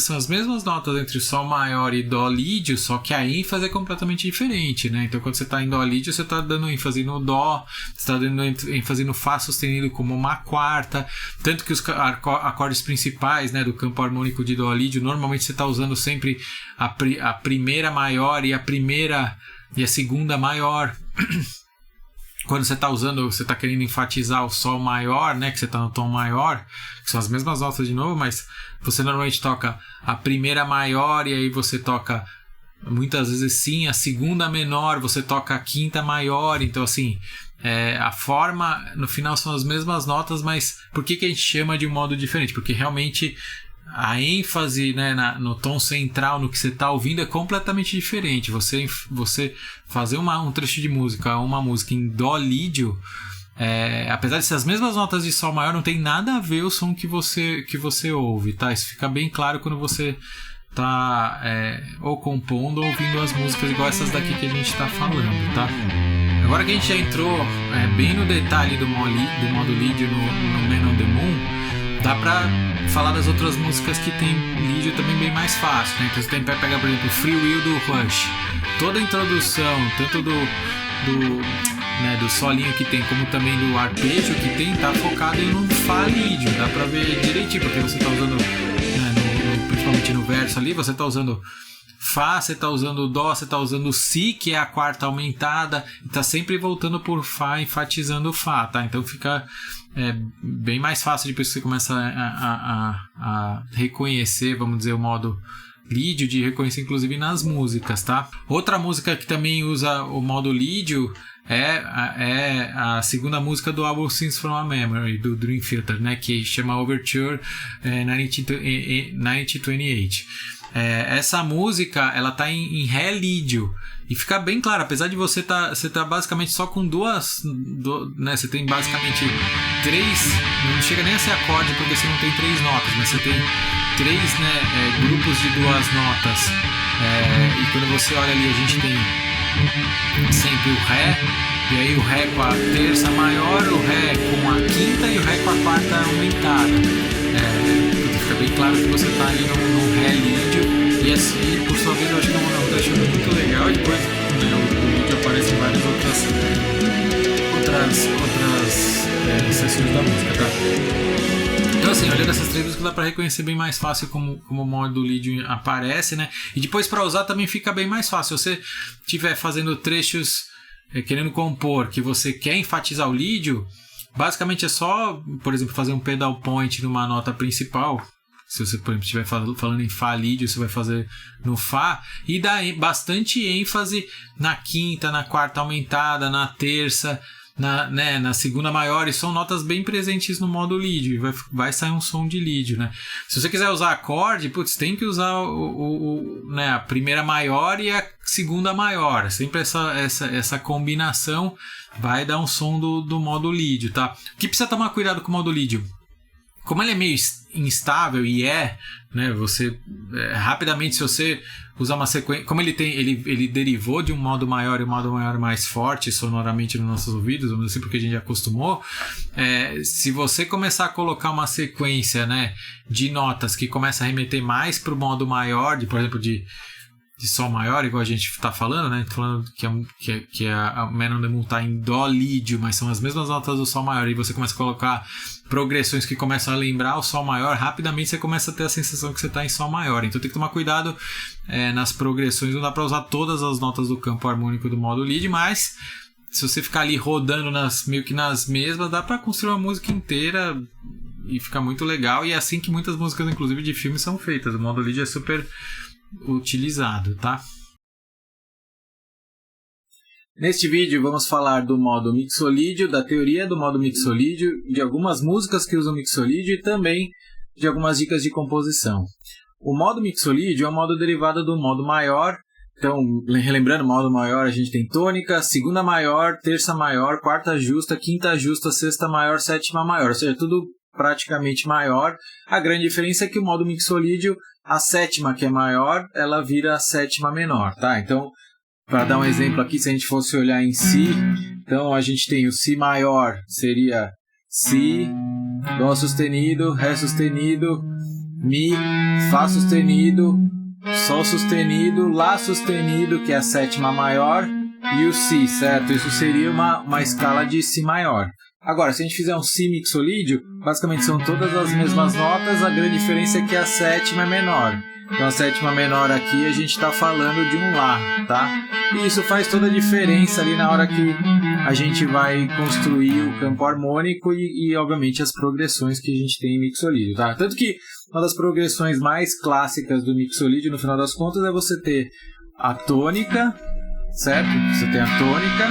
são as mesmas notas entre o sol maior e dó lídio, só que a ênfase é completamente diferente, né? Então quando você está em dó lídio, você está dando ênfase no dó, você está dando ênfase no fá sustenido como uma quarta, tanto que os acordes principais, né, do campo harmônico de dó lídio, normalmente você está usando sempre a primeira maior e a segunda maior. Quando você está querendo enfatizar o sol maior, né, que você está no tom maior, que são as mesmas notas de novo, mas você normalmente toca a primeira maior e aí você toca muitas vezes sim a segunda menor, você toca a quinta maior. Então assim, a forma no final são as mesmas notas, mas por que a gente chama de um modo diferente? Porque realmente a ênfase, né, no tom central, no que você está ouvindo, é completamente diferente. Você fazer um trecho de música, uma música em dó lídio, apesar de ser as mesmas notas de sol maior, não tem nada a ver o som que você ouve, tá? Isso fica bem claro quando você tá ou compondo ou ouvindo as músicas igual essas daqui que a gente está falando, tá? Agora que a gente já entrou bem no detalhe do modo lídio no Man on the Moon, dá pra falar das outras músicas que tem lídio também bem mais fácil, né? Então você tem que pegar, por exemplo, Free Will do Rush. Toda a introdução, tanto do solinho que tem, como também do arpejo que tem, tá focado em um Fá lídio. Dá pra ver direitinho, porque você tá usando, né, principalmente no verso ali, você tá usando Fá, você tá usando Dó, você tá usando Si, que é a quarta aumentada, e tá sempre voltando por Fá, enfatizando o Fá, tá? Então fica bem mais fácil depois que você começa a reconhecer, vamos dizer, o modo lídio, de reconhecer inclusive nas músicas, tá? Outra música que também usa o modo lídio é a segunda música do álbum Scenes from a Memory, do Dream Theater, né? Que chama Overture 1928. Essa música, ela tá em Ré lídio, e fica bem claro, apesar de você tá basicamente só com duas, né, você tem basicamente três, não chega nem a ser acorde porque você não tem três notas, mas você tem três, né, grupos de duas notas, e quando você olha ali, a gente tem sempre o Ré, e aí o Ré com a terça maior, o Ré com a quinta e o Ré com a quarta aumentada. Fica bem claro que você está ali no Ré lídio, e assim, por sua vez, eu acho que é um trecho muito legal, e depois, né, o lídio aparece em várias outras sessões da música, tá? Então assim, olhando essas três músicas, dá para reconhecer bem mais fácil como o modo lídio aparece, né? E depois para usar também fica bem mais fácil. Se você estiver fazendo trechos querendo compor, que você quer enfatizar o lídio, basicamente é só, por exemplo, fazer um pedal point numa nota principal. Se você, por exemplo, estiver falando em Fá lídio, você vai fazer no Fá e dar bastante ênfase na quinta, na quarta aumentada, na terça, na segunda maior, e são notas bem presentes no modo lídio, e vai sair um som de lídio, né? Se você quiser usar acorde, tem que usar né, a primeira maior e a segunda maior, sempre essa combinação vai dar um som do modo lídio, tá? O que precisa tomar cuidado com o modo lídio? Como ele é meio instável né, você rapidamente, se você usar uma sequência, como ele derivou de um modo maior, e um modo maior mais forte sonoramente nos nossos ouvidos, vamos dizer assim, porque a gente já acostumou, se você começar a colocar uma sequência, né, de notas que começa a remeter mais para o modo maior, por exemplo, de Sol maior, igual a gente está falando, né? Falando que a Man on the Moon está em Dó lídio, mas são as mesmas notas do Sol maior, e você começa a colocar progressões que começam a lembrar o Sol maior, rapidamente você começa a ter a sensação que você está em Sol maior. Então tem que tomar cuidado nas progressões, não dá para usar todas as notas do campo harmônico do modo lídio, mas se você ficar ali rodando meio que nas mesmas, dá para construir uma música inteira e fica muito legal, e é assim que muitas músicas, inclusive de filmes, são feitas. O modo lídio é super utilizado, tá? Neste vídeo vamos falar do modo mixolídio, da teoria do modo mixolídio, de algumas músicas que usam mixolídio e também de algumas dicas de composição. O modo mixolídio é um modo derivado do modo maior. Então, relembrando, o modo maior a gente tem tônica, segunda maior, terça maior, quarta justa, quinta justa, sexta maior, sétima maior, ou seja, tudo praticamente maior. A grande diferença é que o modo mixolídio, a sétima, que é maior, ela vira a sétima menor, tá? Então, para dar um exemplo aqui, se a gente fosse olhar em Si, então a gente tem o Si maior, seria Si, Dó sustenido, Ré sustenido, Mi, Fá sustenido, Sol sustenido, Lá sustenido, que é a sétima maior, e o Si, certo? Isso seria uma escala de Si maior. Agora, se a gente fizer um Si mixolídio, basicamente são todas as mesmas notas, a grande diferença é que a sétima é menor. Então a sétima menor aqui a gente está falando de um Lá, tá? E isso faz toda a diferença ali na hora que a gente vai construir o campo harmônico e obviamente as progressões que a gente tem em mixolídio, tá? Tanto que uma das progressões mais clássicas do mixolídio, no final das contas, é você ter a tônica, certo? Você tem a tônica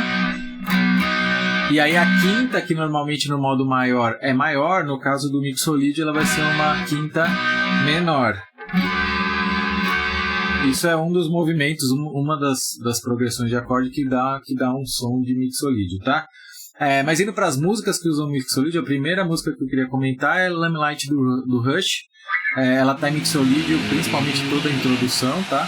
E aí a quinta, que normalmente no modo maior é maior, no caso do mixolídio ela vai ser uma quinta menor. Isso é um dos movimentos, uma das progressões de acorde que dá um som de mixolídio, tá? Mas indo para as músicas que usam mixolídio, a primeira música que eu queria comentar é Lamplight do Rush. Ela tá em mixolídio, principalmente toda a introdução, tá?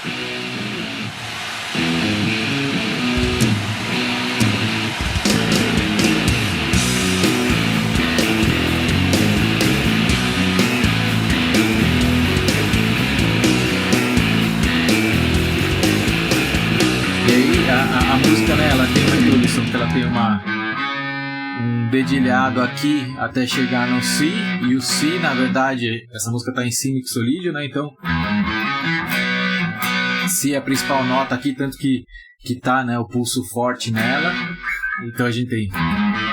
E aí a música, né, ela tem uma introdução que ela tem um dedilhado aqui até chegar no Si, e o Si, na verdade, essa música está em Si mixolídio, né? Então, Si é a principal nota aqui, tanto que tá, né, o pulso forte nela. Então a gente tem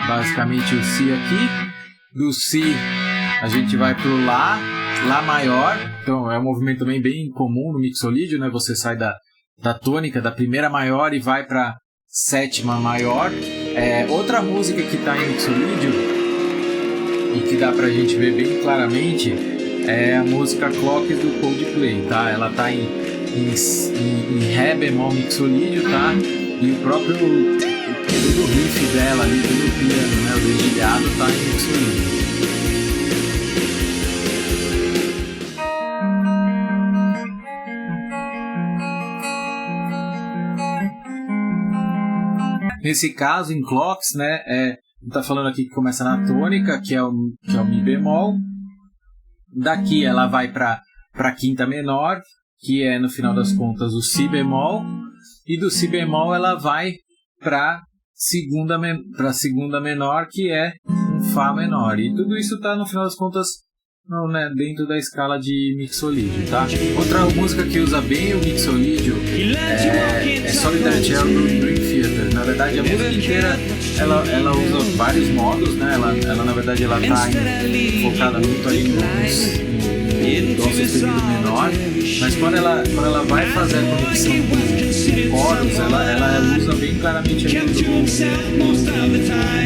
basicamente o Si aqui. Do Si a gente vai pro Lá maior. Então é um movimento também bem comum no mixolídio, né? Você sai da tônica, da primeira maior, e vai para sétima maior. Outra música que está em mixolídio e que dá pra gente ver bem claramente é a música Clock do Coldplay, tá? Ela tá em Ré bemol mixolídio, tá? E o próprio todo o riff dela ali, todo o piano, né? O dedilhado tá em mixolídio. Nesse caso, em clocks, né, tá falando aqui que começa na tônica, que é o Mi bemol. Daqui ela vai para quinta menor, que é no final das contas o Si bemol, e do Si bemol ela vai para segunda menor, que é um Fá menor. E tudo isso tá no final das contas dentro da escala de mixolídio, tá? Outra música que usa bem o mixolídio é Solidarity do Dream Theater. Na verdade, a música inteira ela usa vários modos, né? Ela na verdade ela tá focada muito aí no dó sustenido menor, mas quando ela vai fazer a conexão com coros, ela usa bem claramente aí o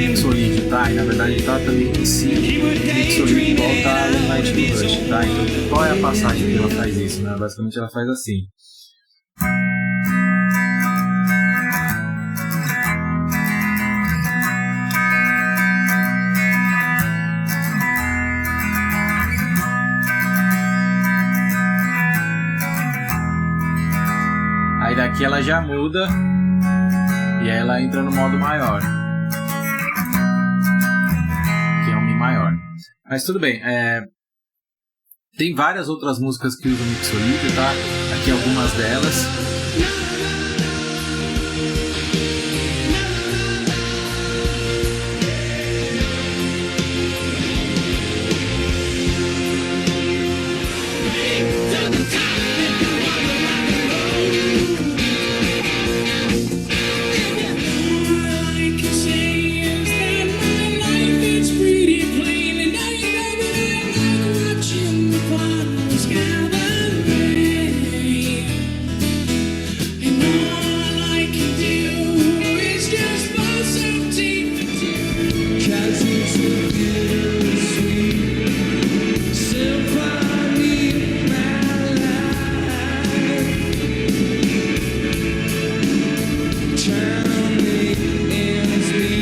mixolídio, tá? E na verdade tá também em si mixolídio igual tá no Night do Rush, tá? Então qual é a passagem que ela faz isso, né? Basicamente ela faz assim. Aí daqui ela já muda e aí ela entra no modo maior, que é um Mi maior. Mas tudo bem, tem várias outras músicas que usam mixolídio, tá? Aqui algumas delas.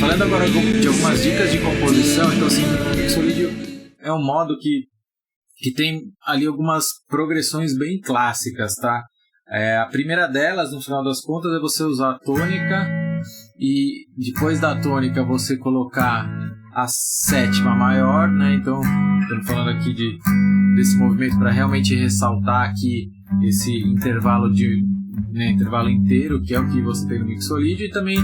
Falando agora de algumas dicas de composição, então assim, o mixolídio é um modo que tem ali algumas progressões bem clássicas, tá? A primeira delas, no final das contas, é você usar a tônica e depois da tônica você colocar a sétima maior, né? Então, estamos falando aqui desse movimento para realmente ressaltar aqui esse intervalo intervalo inteiro, que é o que você tem no mixolídio, e também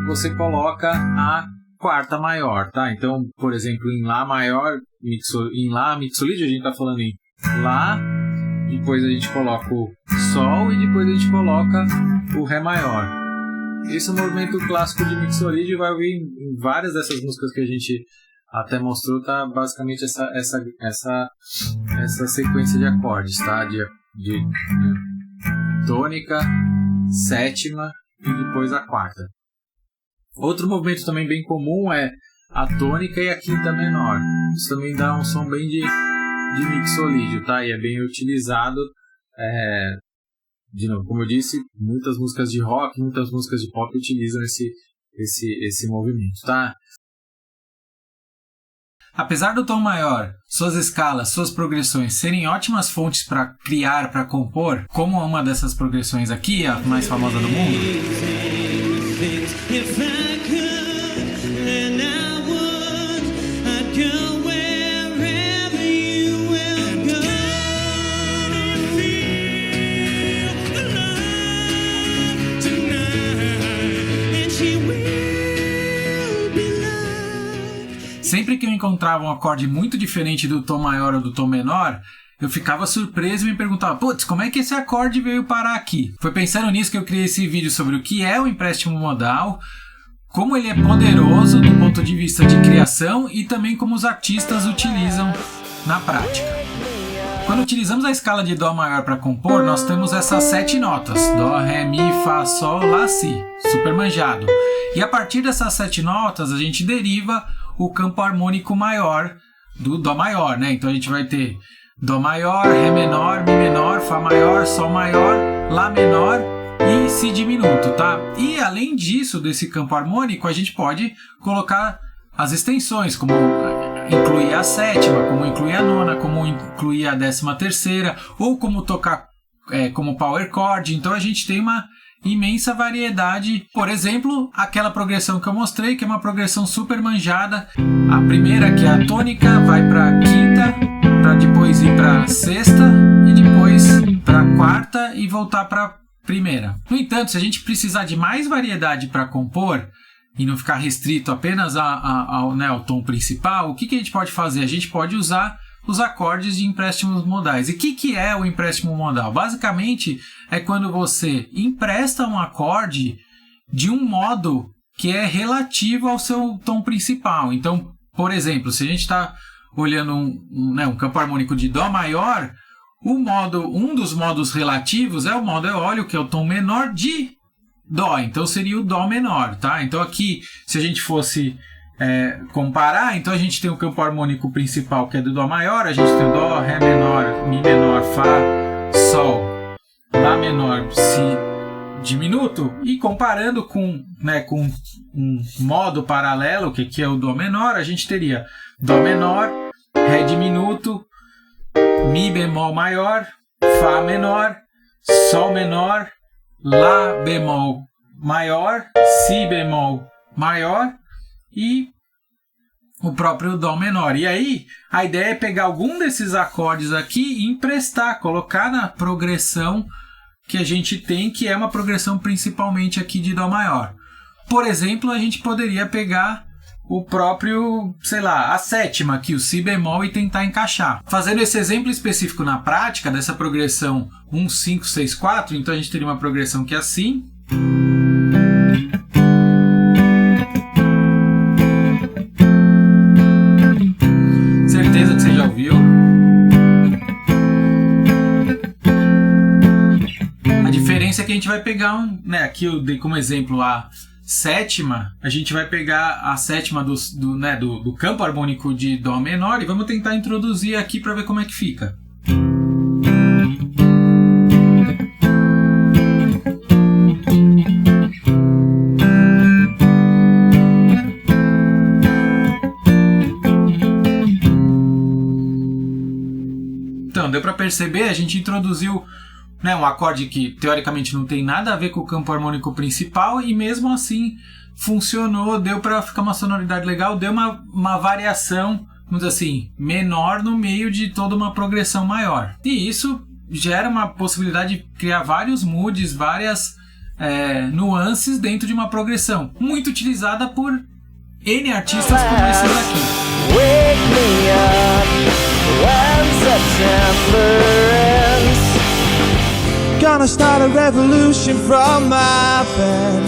você coloca a quarta maior, tá? Então, por exemplo, em Lá maior, em Lá mixolídio, a gente está falando em Lá, depois a gente coloca o Sol e depois a gente coloca o Ré maior. Esse é o movimento clássico de mixolídio, vai ouvir em várias dessas músicas que a gente até mostrou, tá? Basicamente essa sequência de acordes, tá? De tônica, sétima e depois a quarta. Outro movimento também bem comum é a tônica e a quinta menor. Isso também dá um som bem de mixolídio, tá? E é bem utilizado, de novo, como eu disse, muitas músicas de rock, muitas músicas de pop utilizam esse movimento, tá? Apesar do tom maior, suas escalas, suas progressões serem ótimas fontes para criar, para compor, como uma dessas progressões aqui, a mais famosa do mundo, sempre que eu encontrava um acorde muito diferente do tom maior ou do tom menor, eu ficava surpreso e me perguntava, putz, como é que esse acorde veio parar aqui? Foi pensando nisso que eu criei esse vídeo sobre o que é o empréstimo modal, como ele é poderoso do ponto de vista de criação e também como os artistas utilizam na prática. Quando utilizamos a escala de Dó maior para compor, nós temos essas 7 notas, Dó, Ré, Mi, Fá, Sol, Lá, Si, super manjado. E a partir dessas 7 notas a gente deriva o campo harmônico maior do Dó maior, né? Então a gente vai ter Dó maior, Ré menor, Mi menor, Fá maior, Sol maior, Lá menor e Si diminuto, tá? E além disso, desse campo harmônico, a gente pode colocar as extensões, como incluir a sétima, como incluir a nona, como incluir a 13ª, ou como tocar como power chord. Então a gente tem uma imensa variedade. Por exemplo, aquela progressão que eu mostrei, que é uma progressão super manjada. A primeira, que é a tônica, vai para a quinta, para depois ir para a sexta e depois para a quarta e voltar para a primeira. No entanto, se a gente precisar de mais variedade para compor e não ficar restrito apenas ao tom principal, o que a gente pode fazer? A gente pode usar os acordes de empréstimos modais. E o que é o empréstimo modal? Basicamente, é quando você empresta um acorde de um modo que é relativo ao seu tom principal. Então, por exemplo, se a gente está olhando um campo harmônico de Dó maior, um dos modos relativos é o modo eólio, que é o tom menor de Dó. Então, seria o Dó menor, tá? Então, aqui, se a gente fosse comparar, então a gente tem o campo harmônico principal, que é do Dó maior, a gente tem o Dó, Ré menor, Mi menor, Fá, Sol, Lá menor, Si diminuto, e comparando com um modo paralelo, que é o Dó menor, a gente teria Dó menor, Ré diminuto, Mi bemol maior, Fá menor, Sol menor, Lá bemol maior, Si bemol maior e o próprio Dó menor. E aí, a ideia é pegar algum desses acordes aqui e emprestar, colocar na progressão que a gente tem, que é uma progressão principalmente aqui de Dó maior. Por exemplo, a gente poderia pegar o próprio, a sétima aqui, o Si bemol, e tentar encaixar. Fazendo esse exemplo específico na prática, dessa progressão 1, 5, 6, 4, então a gente teria uma progressão que é assim. Certeza que você já ouviu. A diferença é que a gente vai pegar aqui eu dei como exemplo a sétima, a gente vai pegar a sétima do campo harmônico de Dó menor e vamos tentar introduzir aqui para ver como é que fica. Então, deu para perceber, a gente introduziu um acorde que teoricamente não tem nada a ver com o campo harmônico principal e mesmo assim funcionou, deu para ficar uma sonoridade legal, deu uma variação, vamos dizer assim, menor no meio de toda uma progressão maior. E isso gera uma possibilidade de criar vários moods, várias nuances dentro de uma progressão, muito utilizada por N artistas como esses aqui. Wake me up when September ends. Gonna start a revolution from my bed.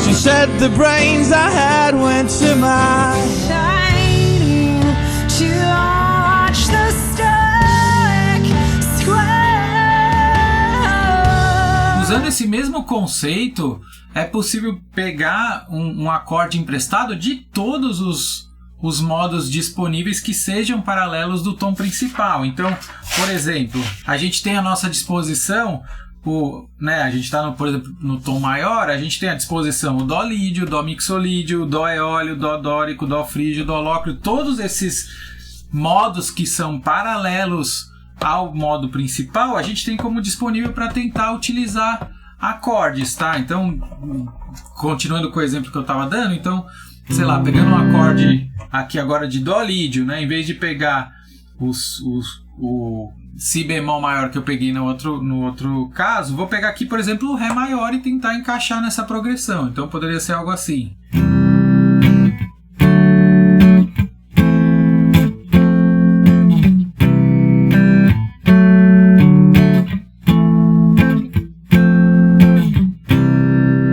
She said the brains I had went to my shining to watch the Stoic Square. Usando esse mesmo mesmo conceito, é possível pegar um acorde emprestado de todos os modos disponíveis que sejam paralelos do tom principal. Então, por exemplo, a gente tem à nossa disposição, a gente está, por exemplo, no tom maior, a gente tem à disposição o Dó lídio, o Dó mixolídio, o Dó eólio, o Dó dórico, o Dó frígio, o Dó lócrio, todos esses modos que são paralelos ao modo principal, a gente tem como disponível para tentar utilizar acordes, tá? Então, continuando com o exemplo que eu estava dando, então, sei lá, pegando um acorde aqui agora de Dó lídio, né? Em vez de pegar o Si bemol maior que eu peguei no outro caso, vou pegar aqui, por exemplo, o Ré maior e tentar encaixar nessa progressão. Então poderia ser algo assim.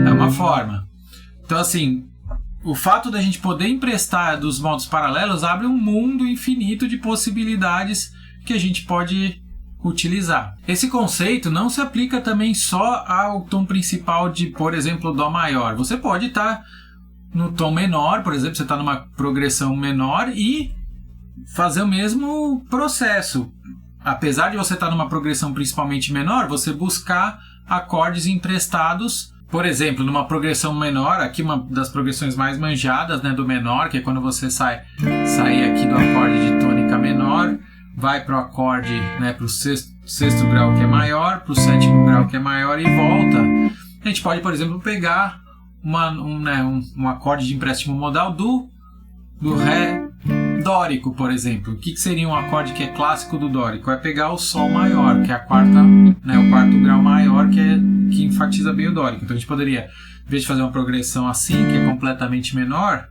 É uma forma. Então, assim, o fato da gente poder emprestar dos modos paralelos abre um mundo infinito de possibilidades que a gente pode utilizar. Esse conceito não se aplica também só ao tom principal de, por exemplo, Dó maior. Você pode estar no tom menor, por exemplo, você está numa progressão menor e fazer o mesmo processo. Apesar de você estar numa progressão principalmente menor, você buscar acordes emprestados. Por exemplo, numa progressão menor, aqui uma das progressões mais manjadas, né, do menor, que é quando você sair aqui do acorde de tônica menor, vai para o acorde, né, para o sexto grau que é maior, para o sétimo grau que é maior e volta. A gente pode, por exemplo, pegar um acorde de empréstimo modal do Ré dórico, por exemplo. O que seria um acorde que é clássico do dórico? É pegar o Sol maior, que é a quarta, né, o quarto grau maior, que enfatiza bem o dórico. Então a gente poderia, em vez de fazer uma progressão assim, que é completamente menor,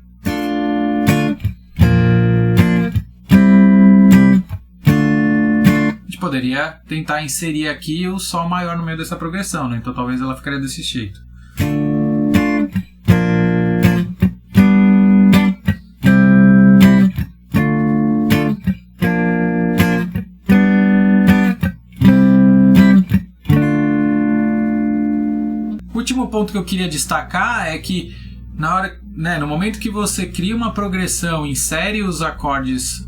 a gente poderia tentar inserir aqui o Sol maior no meio dessa progressão, né? Então talvez ela ficaria desse jeito. O último ponto que eu queria destacar é que no momento que você cria uma progressão, insere os acordes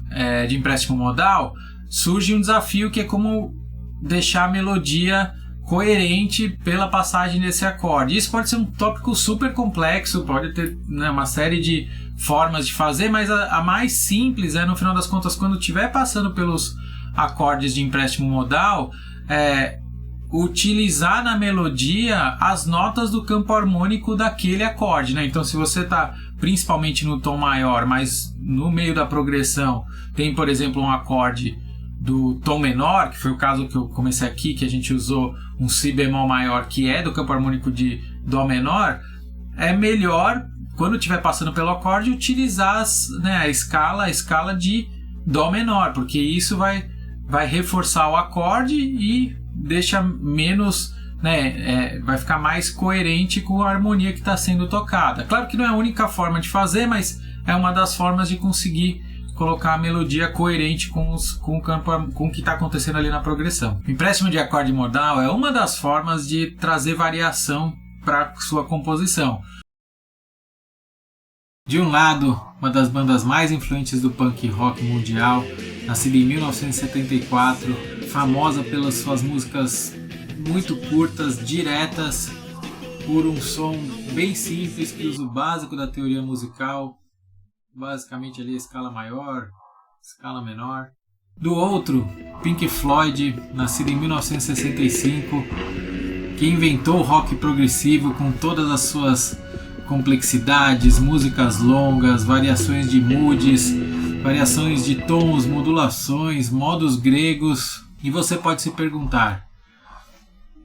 de empréstimo modal, surge um desafio que é como deixar a melodia coerente pela passagem desse acorde. Isso pode ser um tópico super complexo, pode ter, né, uma série de formas de fazer, mas a mais simples é, no final das contas, quando estiver passando pelos acordes de empréstimo modal, utilizar na melodia as notas do campo harmônico daquele acorde, né? Então, se você está principalmente no tom maior, mas no meio da progressão tem, por exemplo, um acorde do tom menor, que foi o caso que eu comecei aqui, que a gente usou um Si bemol maior, que é do campo harmônico de Dó menor, é melhor, quando estiver passando pelo acorde, utilizar a escala de Dó menor, porque isso vai reforçar o acorde e deixa menos, vai ficar mais coerente com a harmonia que está sendo tocada. Claro que não é a única forma de fazer, mas é uma das formas de conseguir colocar a melodia coerente com o que está acontecendo ali na progressão. O empréstimo de acorde modal é uma das formas de trazer variação para sua composição. De um lado, uma das bandas mais influentes do punk rock mundial, nascida em 1974, famosa pelas suas músicas muito curtas, diretas, por um som bem simples que usa o básico da teoria musical, basicamente ali a escala maior, escala menor. Do outro, Pink Floyd, nascido em 1965, que inventou o rock progressivo com todas as suas complexidades, músicas longas, variações de moods, variações de tons, modulações, modos gregos. E você pode se perguntar,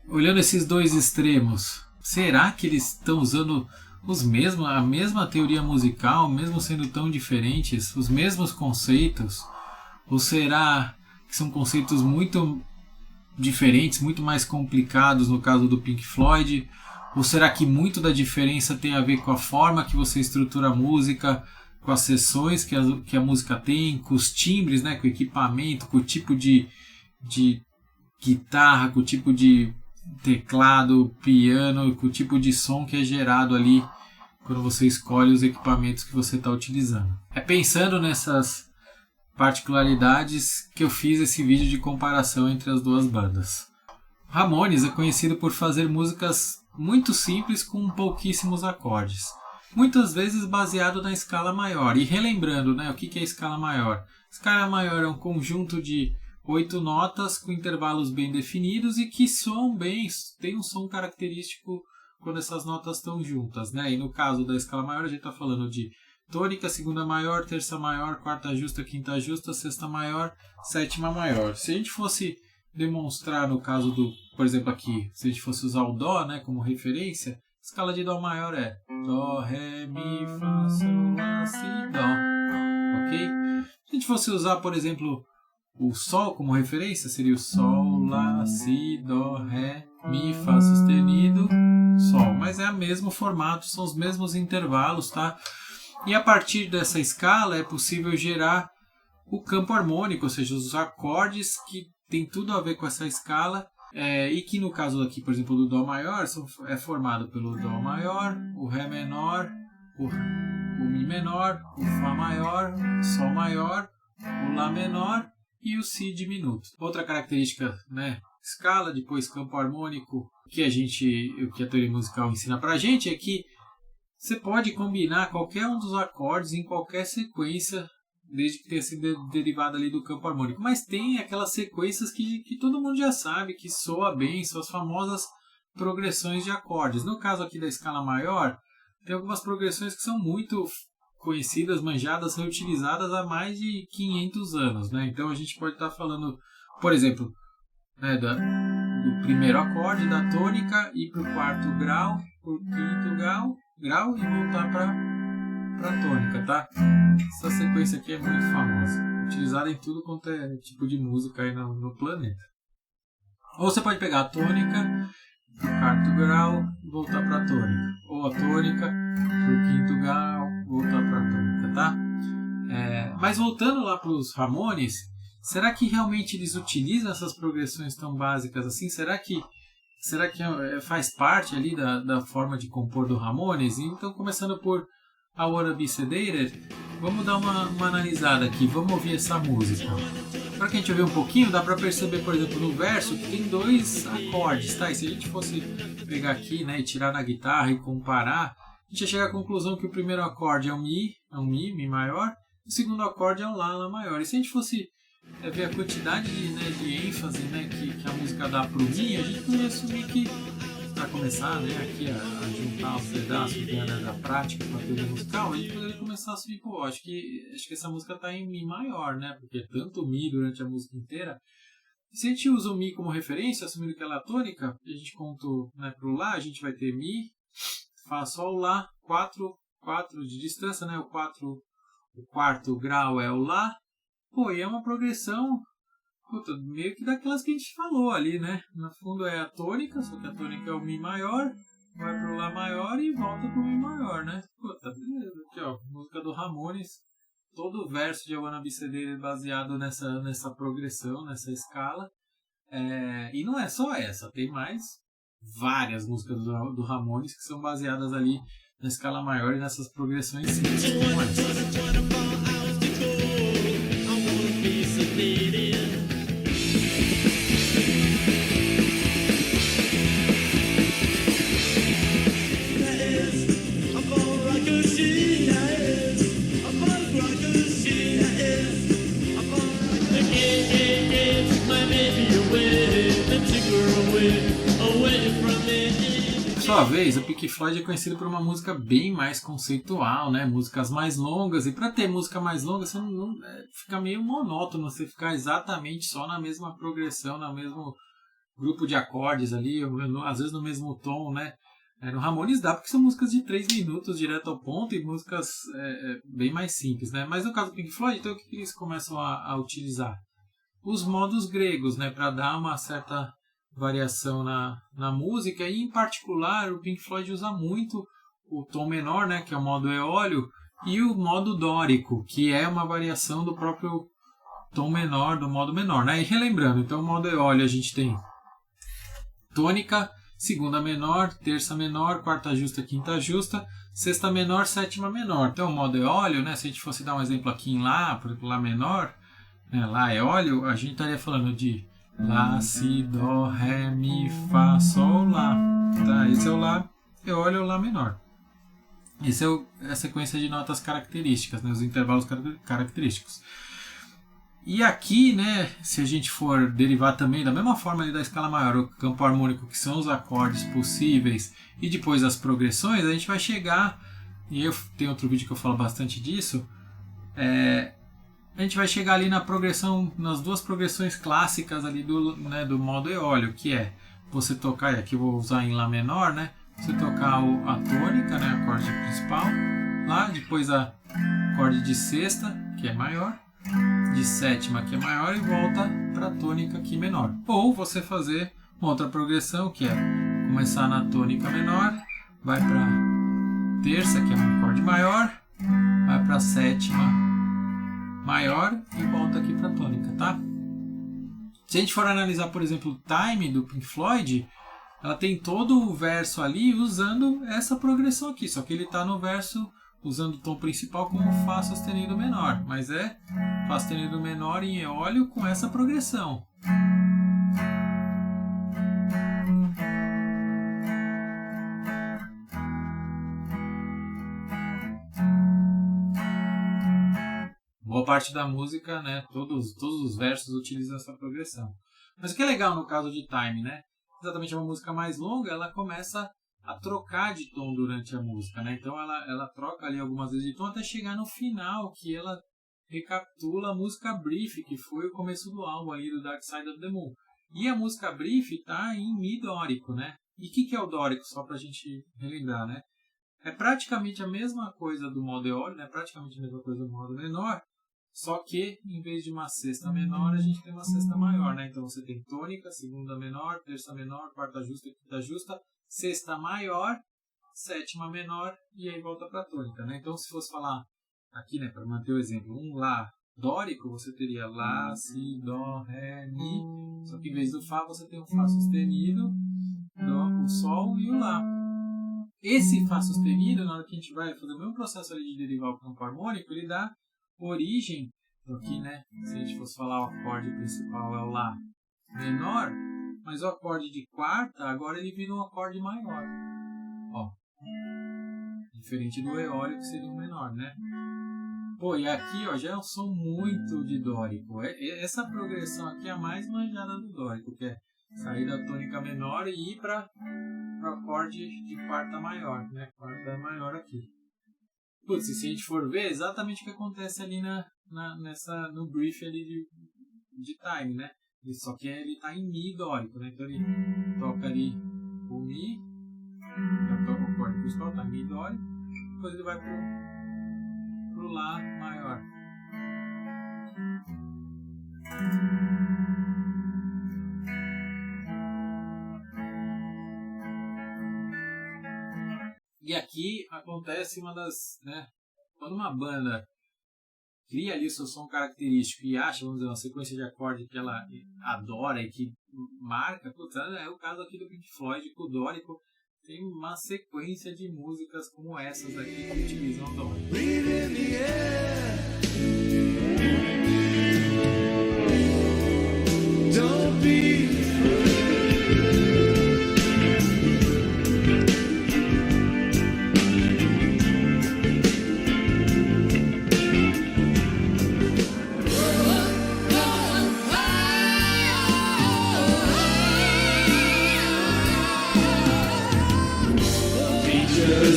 olhando esses dois extremos, será que eles estão usando a mesma teoria musical, mesmo sendo tão diferentes, os mesmos conceitos? Ou será que são conceitos muito diferentes, muito mais complicados no caso do Pink Floyd? Ou será que muito da diferença tem a ver com a forma que você estrutura a música, com as sessões que a música tem, com os timbres, né, com o equipamento, com o tipo de guitarra, com o tipo de teclado, piano, com o tipo de som que é gerado ali quando você escolhe os equipamentos que você está utilizando. É pensando nessas particularidades que eu fiz esse vídeo de comparação entre as duas bandas. Ramones é conhecido por fazer músicas muito simples com pouquíssimos acordes, muitas vezes baseado na escala maior. E relembrando, né, o que é a escala maior? A escala maior é um conjunto de 8 notas com intervalos bem definidos e que soam bem, tem um som característico quando essas notas estão juntas, né? E no caso da escala maior a gente está falando de tônica, segunda maior, terça maior, quarta justa, quinta justa, sexta maior, sétima maior. Se a gente fosse demonstrar no caso do, por exemplo aqui, se a gente fosse usar o Dó, né, como referência, a escala de Dó maior é Dó, Ré, Mi, Fá, Sol, Lá, Si, Dó, ok? Se a gente fosse usar, por exemplo, o Sol como referência, seria o Sol, Lá, Si, Dó, Ré, Mi, Fá sustenido, Sol. Mas é o mesmo formato, são os mesmos intervalos, tá? E a partir dessa escala é possível gerar o campo harmônico, ou seja, os acordes que tem tudo a ver com essa escala, e que no caso aqui, por exemplo, do Dó maior, é formado pelo Dó maior, o Ré menor, o Mi menor, o Fá maior, o Sol maior, o Lá menor e o Si diminuto. Outra característica, né, escala, depois campo harmônico, que a teoria musical ensina pra gente é que você pode combinar qualquer um dos acordes em qualquer sequência, desde que tenha sido derivado ali do campo harmônico. Mas tem aquelas sequências que todo mundo já sabe, que soa bem, são as famosas progressões de acordes. No caso aqui da escala maior, tem algumas progressões que são muito conhecidas, manjadas, reutilizadas há mais de 500 anos, né? Então a gente pode estar falando, por exemplo, né, do primeiro acorde da tônica, ir para o quarto grau, para o quinto grau e voltar para a tônica, tá? Essa sequência aqui é muito famosa, utilizada em tudo quanto é tipo de música aí no planeta. Ou você pode pegar a tônica para o quarto grau e voltar para a tônica, ou a tônica para o quinto grau e voltar para a tônica, tá? Mas voltando lá para os Ramones, será que realmente eles utilizam essas progressões tão básicas assim? Será que faz parte ali da forma de compor do Ramones? Então, começando por I Wanna Be Sedated, vamos dar uma analisada aqui, vamos ouvir essa música. Para que a gente ouvir um pouquinho, dá para perceber, por exemplo, no verso que tem 2 acordes, tá? E se a gente fosse pegar aqui, né, e tirar na guitarra e comparar, a gente ia chegar à conclusão que o primeiro acorde é um Mi maior, o segundo acorde é um Lá maior. E se a gente fosse ver a quantidade de ênfase, né, que a música dá pro Mi, a gente poderia assumir que, para começar, né, aqui a juntar os pedaços da prática com a teoria musical, a gente poderia começar a assumir, acho que essa música está em Mi maior, né, porque tanto Mi durante a música inteira. E se a gente usa o Mi como referência, assumindo que ela é tônica, a gente conta, né, pro Lá, a gente vai ter Mi, Fá, Sol, Lá, 4 de distância, né, o quarto grau é o Lá. E é uma progressão meio que daquelas que a gente falou ali, né? No fundo é a tônica, só que a tônica é o Mi maior, vai pro Lá maior e volta pro Mi maior, né? Tá beleza. Aqui, ó, música do Ramones, todo o verso de I Wanna Be Sedated baseado nessa progressão, nessa escala. E não é só essa, tem mais várias músicas do Ramones que são baseadas ali na escala maior e nessas progressões simples como essa. Por sua vez, o Pink Floyd é conhecido por uma música bem mais conceitual, né? Músicas mais longas, e para ter música mais longa você não fica meio monótono você ficar exatamente só na mesma progressão, no mesmo grupo de acordes ali, às vezes no mesmo tom, né? No Ramones dá porque são músicas de 3 minutos direto ao ponto e músicas bem mais simples, né? Mas no caso do Pink Floyd, então o que eles começam a utilizar? Os modos gregos, né? Para dar uma certa variação na música, e em particular o Pink Floyd usa muito o tom menor, né, que é o modo eólio, e o modo dórico, que é uma variação do próprio tom menor, do modo menor, né? E relembrando, então o modo eólio a gente tem tônica, segunda menor, terça menor, quarta justa, quinta justa, sexta menor, sétima menor. Então, o modo eólio, né, se a gente fosse dar um exemplo aqui em Lá, por exemplo, Lá menor, né, Lá eólio, a gente estaria falando de Lá, Si, Dó, Ré, Mi, Fá, Sol, Lá. Tá? Esse é o Lá eólio ou Lá menor. Essa é a sequência de notas características, né, os intervalos característicos. E aqui, né, se a gente for derivar também da mesma forma ali da escala maior, o campo harmônico, que são os acordes possíveis, e depois as progressões, a gente vai chegar, e eu tenho outro vídeo que eu falo bastante disso, a gente vai chegar ali na progressão, nas duas progressões clássicas ali do modo eólio, que é você tocar, e aqui eu vou usar em Lá menor, né, você tocar a tônica, né, acorde principal, Lá, depois a acorde de sexta, que é maior, de sétima, que é maior, e volta para a tônica, aqui menor. Ou você fazer uma outra progressão, que é começar na tônica menor, vai para terça, que é um acorde maior, vai para sétima maior e volta aqui para a tônica, tá? Se a gente for analisar, por exemplo, o Time do Pink Floyd, ela tem todo o verso ali usando essa progressão aqui, só que ele está no verso usando o tom principal como Fá sustenido menor, mas é Fá sustenido menor em eólio com essa progressão. Boa parte da música, né, todos os versos utilizam essa progressão. Mas o que é legal no caso de Time, né? Exatamente, uma música mais longa, ela começa a trocar de tom durante a música, né? Então ela troca ali algumas vezes de tom até chegar no final, que ela recapitula a música Brief, que foi o começo do álbum ali do Dark Side of the Moon. E a música Brief está em Mi dórico, né? E o que é o dórico, só para a gente relembrar, né? É praticamente a mesma coisa do modo eólio, né? Praticamente a mesma coisa do modo menor, só que em vez de uma sexta menor, a gente tem uma sexta maior, né? Então você tem tônica, segunda menor, terça menor, quarta justa, quinta justa, sexta maior, sétima menor e aí volta para a tônica, né? Então, se fosse falar aqui, né, para manter o exemplo, um Lá dórico, você teria Lá, Si, Dó, Ré, Mi, só que em vez do Fá, você tem o Fá sustenido, Dó, o Sol e o Lá. Esse Fá sustenido, na hora que a gente vai fazer o mesmo processo ali de derivar o campo harmônico, ele dá origem, aqui, né, se a gente fosse falar o acorde principal é o Lá menor, mas o acorde de quarta, agora ele vira um acorde maior. Ó. Diferente do eólio, que seria um menor, né? Pô, e aqui, ó, já é um som muito de dórico. Essa progressão aqui é a mais manjada do dórico, que é sair da tônica menor e ir para o acorde de quarta maior, né? Quarta maior aqui. Putz, e se a gente for ver, é exatamente o que acontece ali no brief ali de Time, né? Só que ele está em Mi dórico, né? Então ele toca ali o Mi, já toca o acorde principal, está em Mi dórico, depois ele vai pro Lá maior. E aqui acontece uma das, né? Quando uma banda cria ali o seu som característico e acha, vamos dizer, uma sequência de acorde que ela adora e que marca, putz, é o caso aqui do Pink Floyd com o dórico, tem uma sequência de músicas como essas aqui que utilizam o dórico.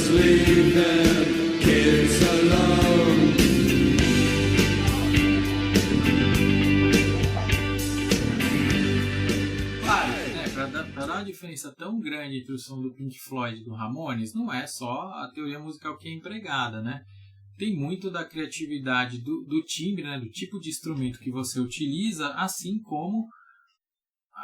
Leave them kids alone. Claro, né, para dar uma diferença tão grande entre o som do Pink Floyd e do Ramones, não é só a teoria musical que é empregada, né? Tem muito da criatividade do timbre, né, do tipo de instrumento que você utiliza, assim como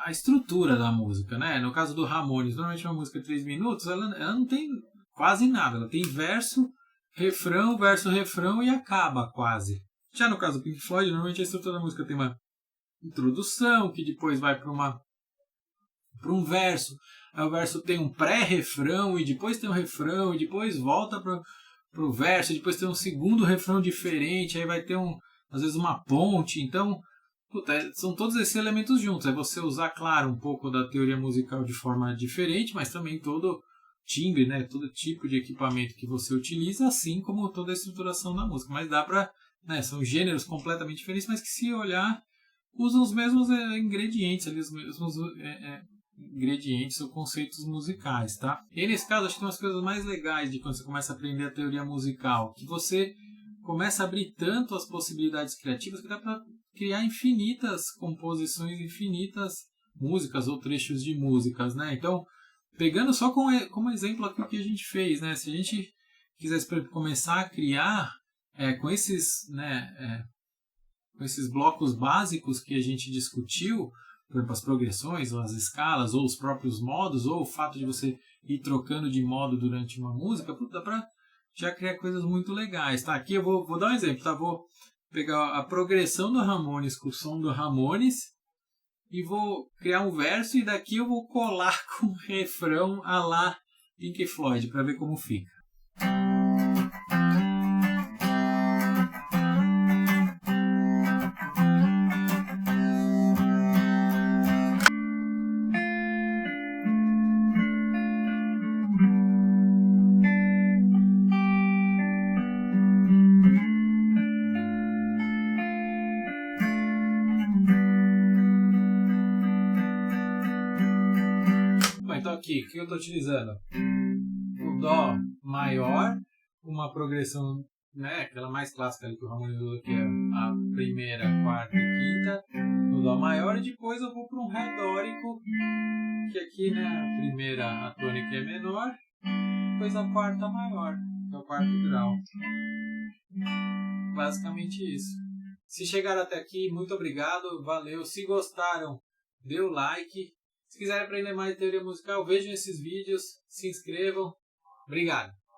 a estrutura da música, né? No caso do Ramones, normalmente uma música de 3 minutos, ela não tem quase nada, ela tem verso, refrão e acaba quase. Já no caso do Pink Floyd, normalmente a estrutura da música tem uma introdução, que depois vai para uma para um verso. Aí o verso tem um pré-refrão e depois tem um refrão e depois volta para o verso, e depois tem um segundo refrão diferente, aí vai ter às vezes uma ponte. Então, são todos esses elementos juntos. É você usar, claro, um pouco da teoria musical de forma diferente, mas também todo timbre, né, todo tipo de equipamento que você utiliza, assim como toda a estruturação da música. Mas dá para, né, são gêneros completamente diferentes, mas que se olhar usam os mesmos ingredientes, ali, os mesmos ingredientes ou conceitos musicais, tá? E aí, nesse caso, acho que tem umas coisas mais legais de quando você começa a aprender a teoria musical, que você começa a abrir tanto as possibilidades criativas que dá para criar infinitas composições, infinitas músicas ou trechos de músicas, né? Então, pegando só como exemplo aqui o que a gente fez, né? Se a gente quisesse começar a criar com esses, né, com esses blocos básicos que a gente discutiu, por exemplo, as progressões, ou as escalas, ou os próprios modos, ou o fato de você ir trocando de modo durante uma música, dá para já criar coisas muito legais, tá? Aqui eu vou dar um exemplo, tá? Vou pegar a progressão do Ramones com o som do Ramones e vou criar um verso e daqui eu vou colar com um refrão à la Pink Floyd para ver como fica. Então aqui, o que eu estou utilizando? O Dó maior, uma progressão, né, aquela mais clássica ali que o Ramones usou, que é a primeira, quarta e quinta, no Dó maior, e depois eu vou para um Ré dórico, que aqui, né, a primeira, a tônica é menor, depois a quarta maior, que é o quarto grau. Basicamente isso. Se chegaram até aqui, muito obrigado, valeu. Se gostaram, dê o like. Se quiserem aprender mais de teoria musical, vejam esses vídeos, se inscrevam. Obrigado.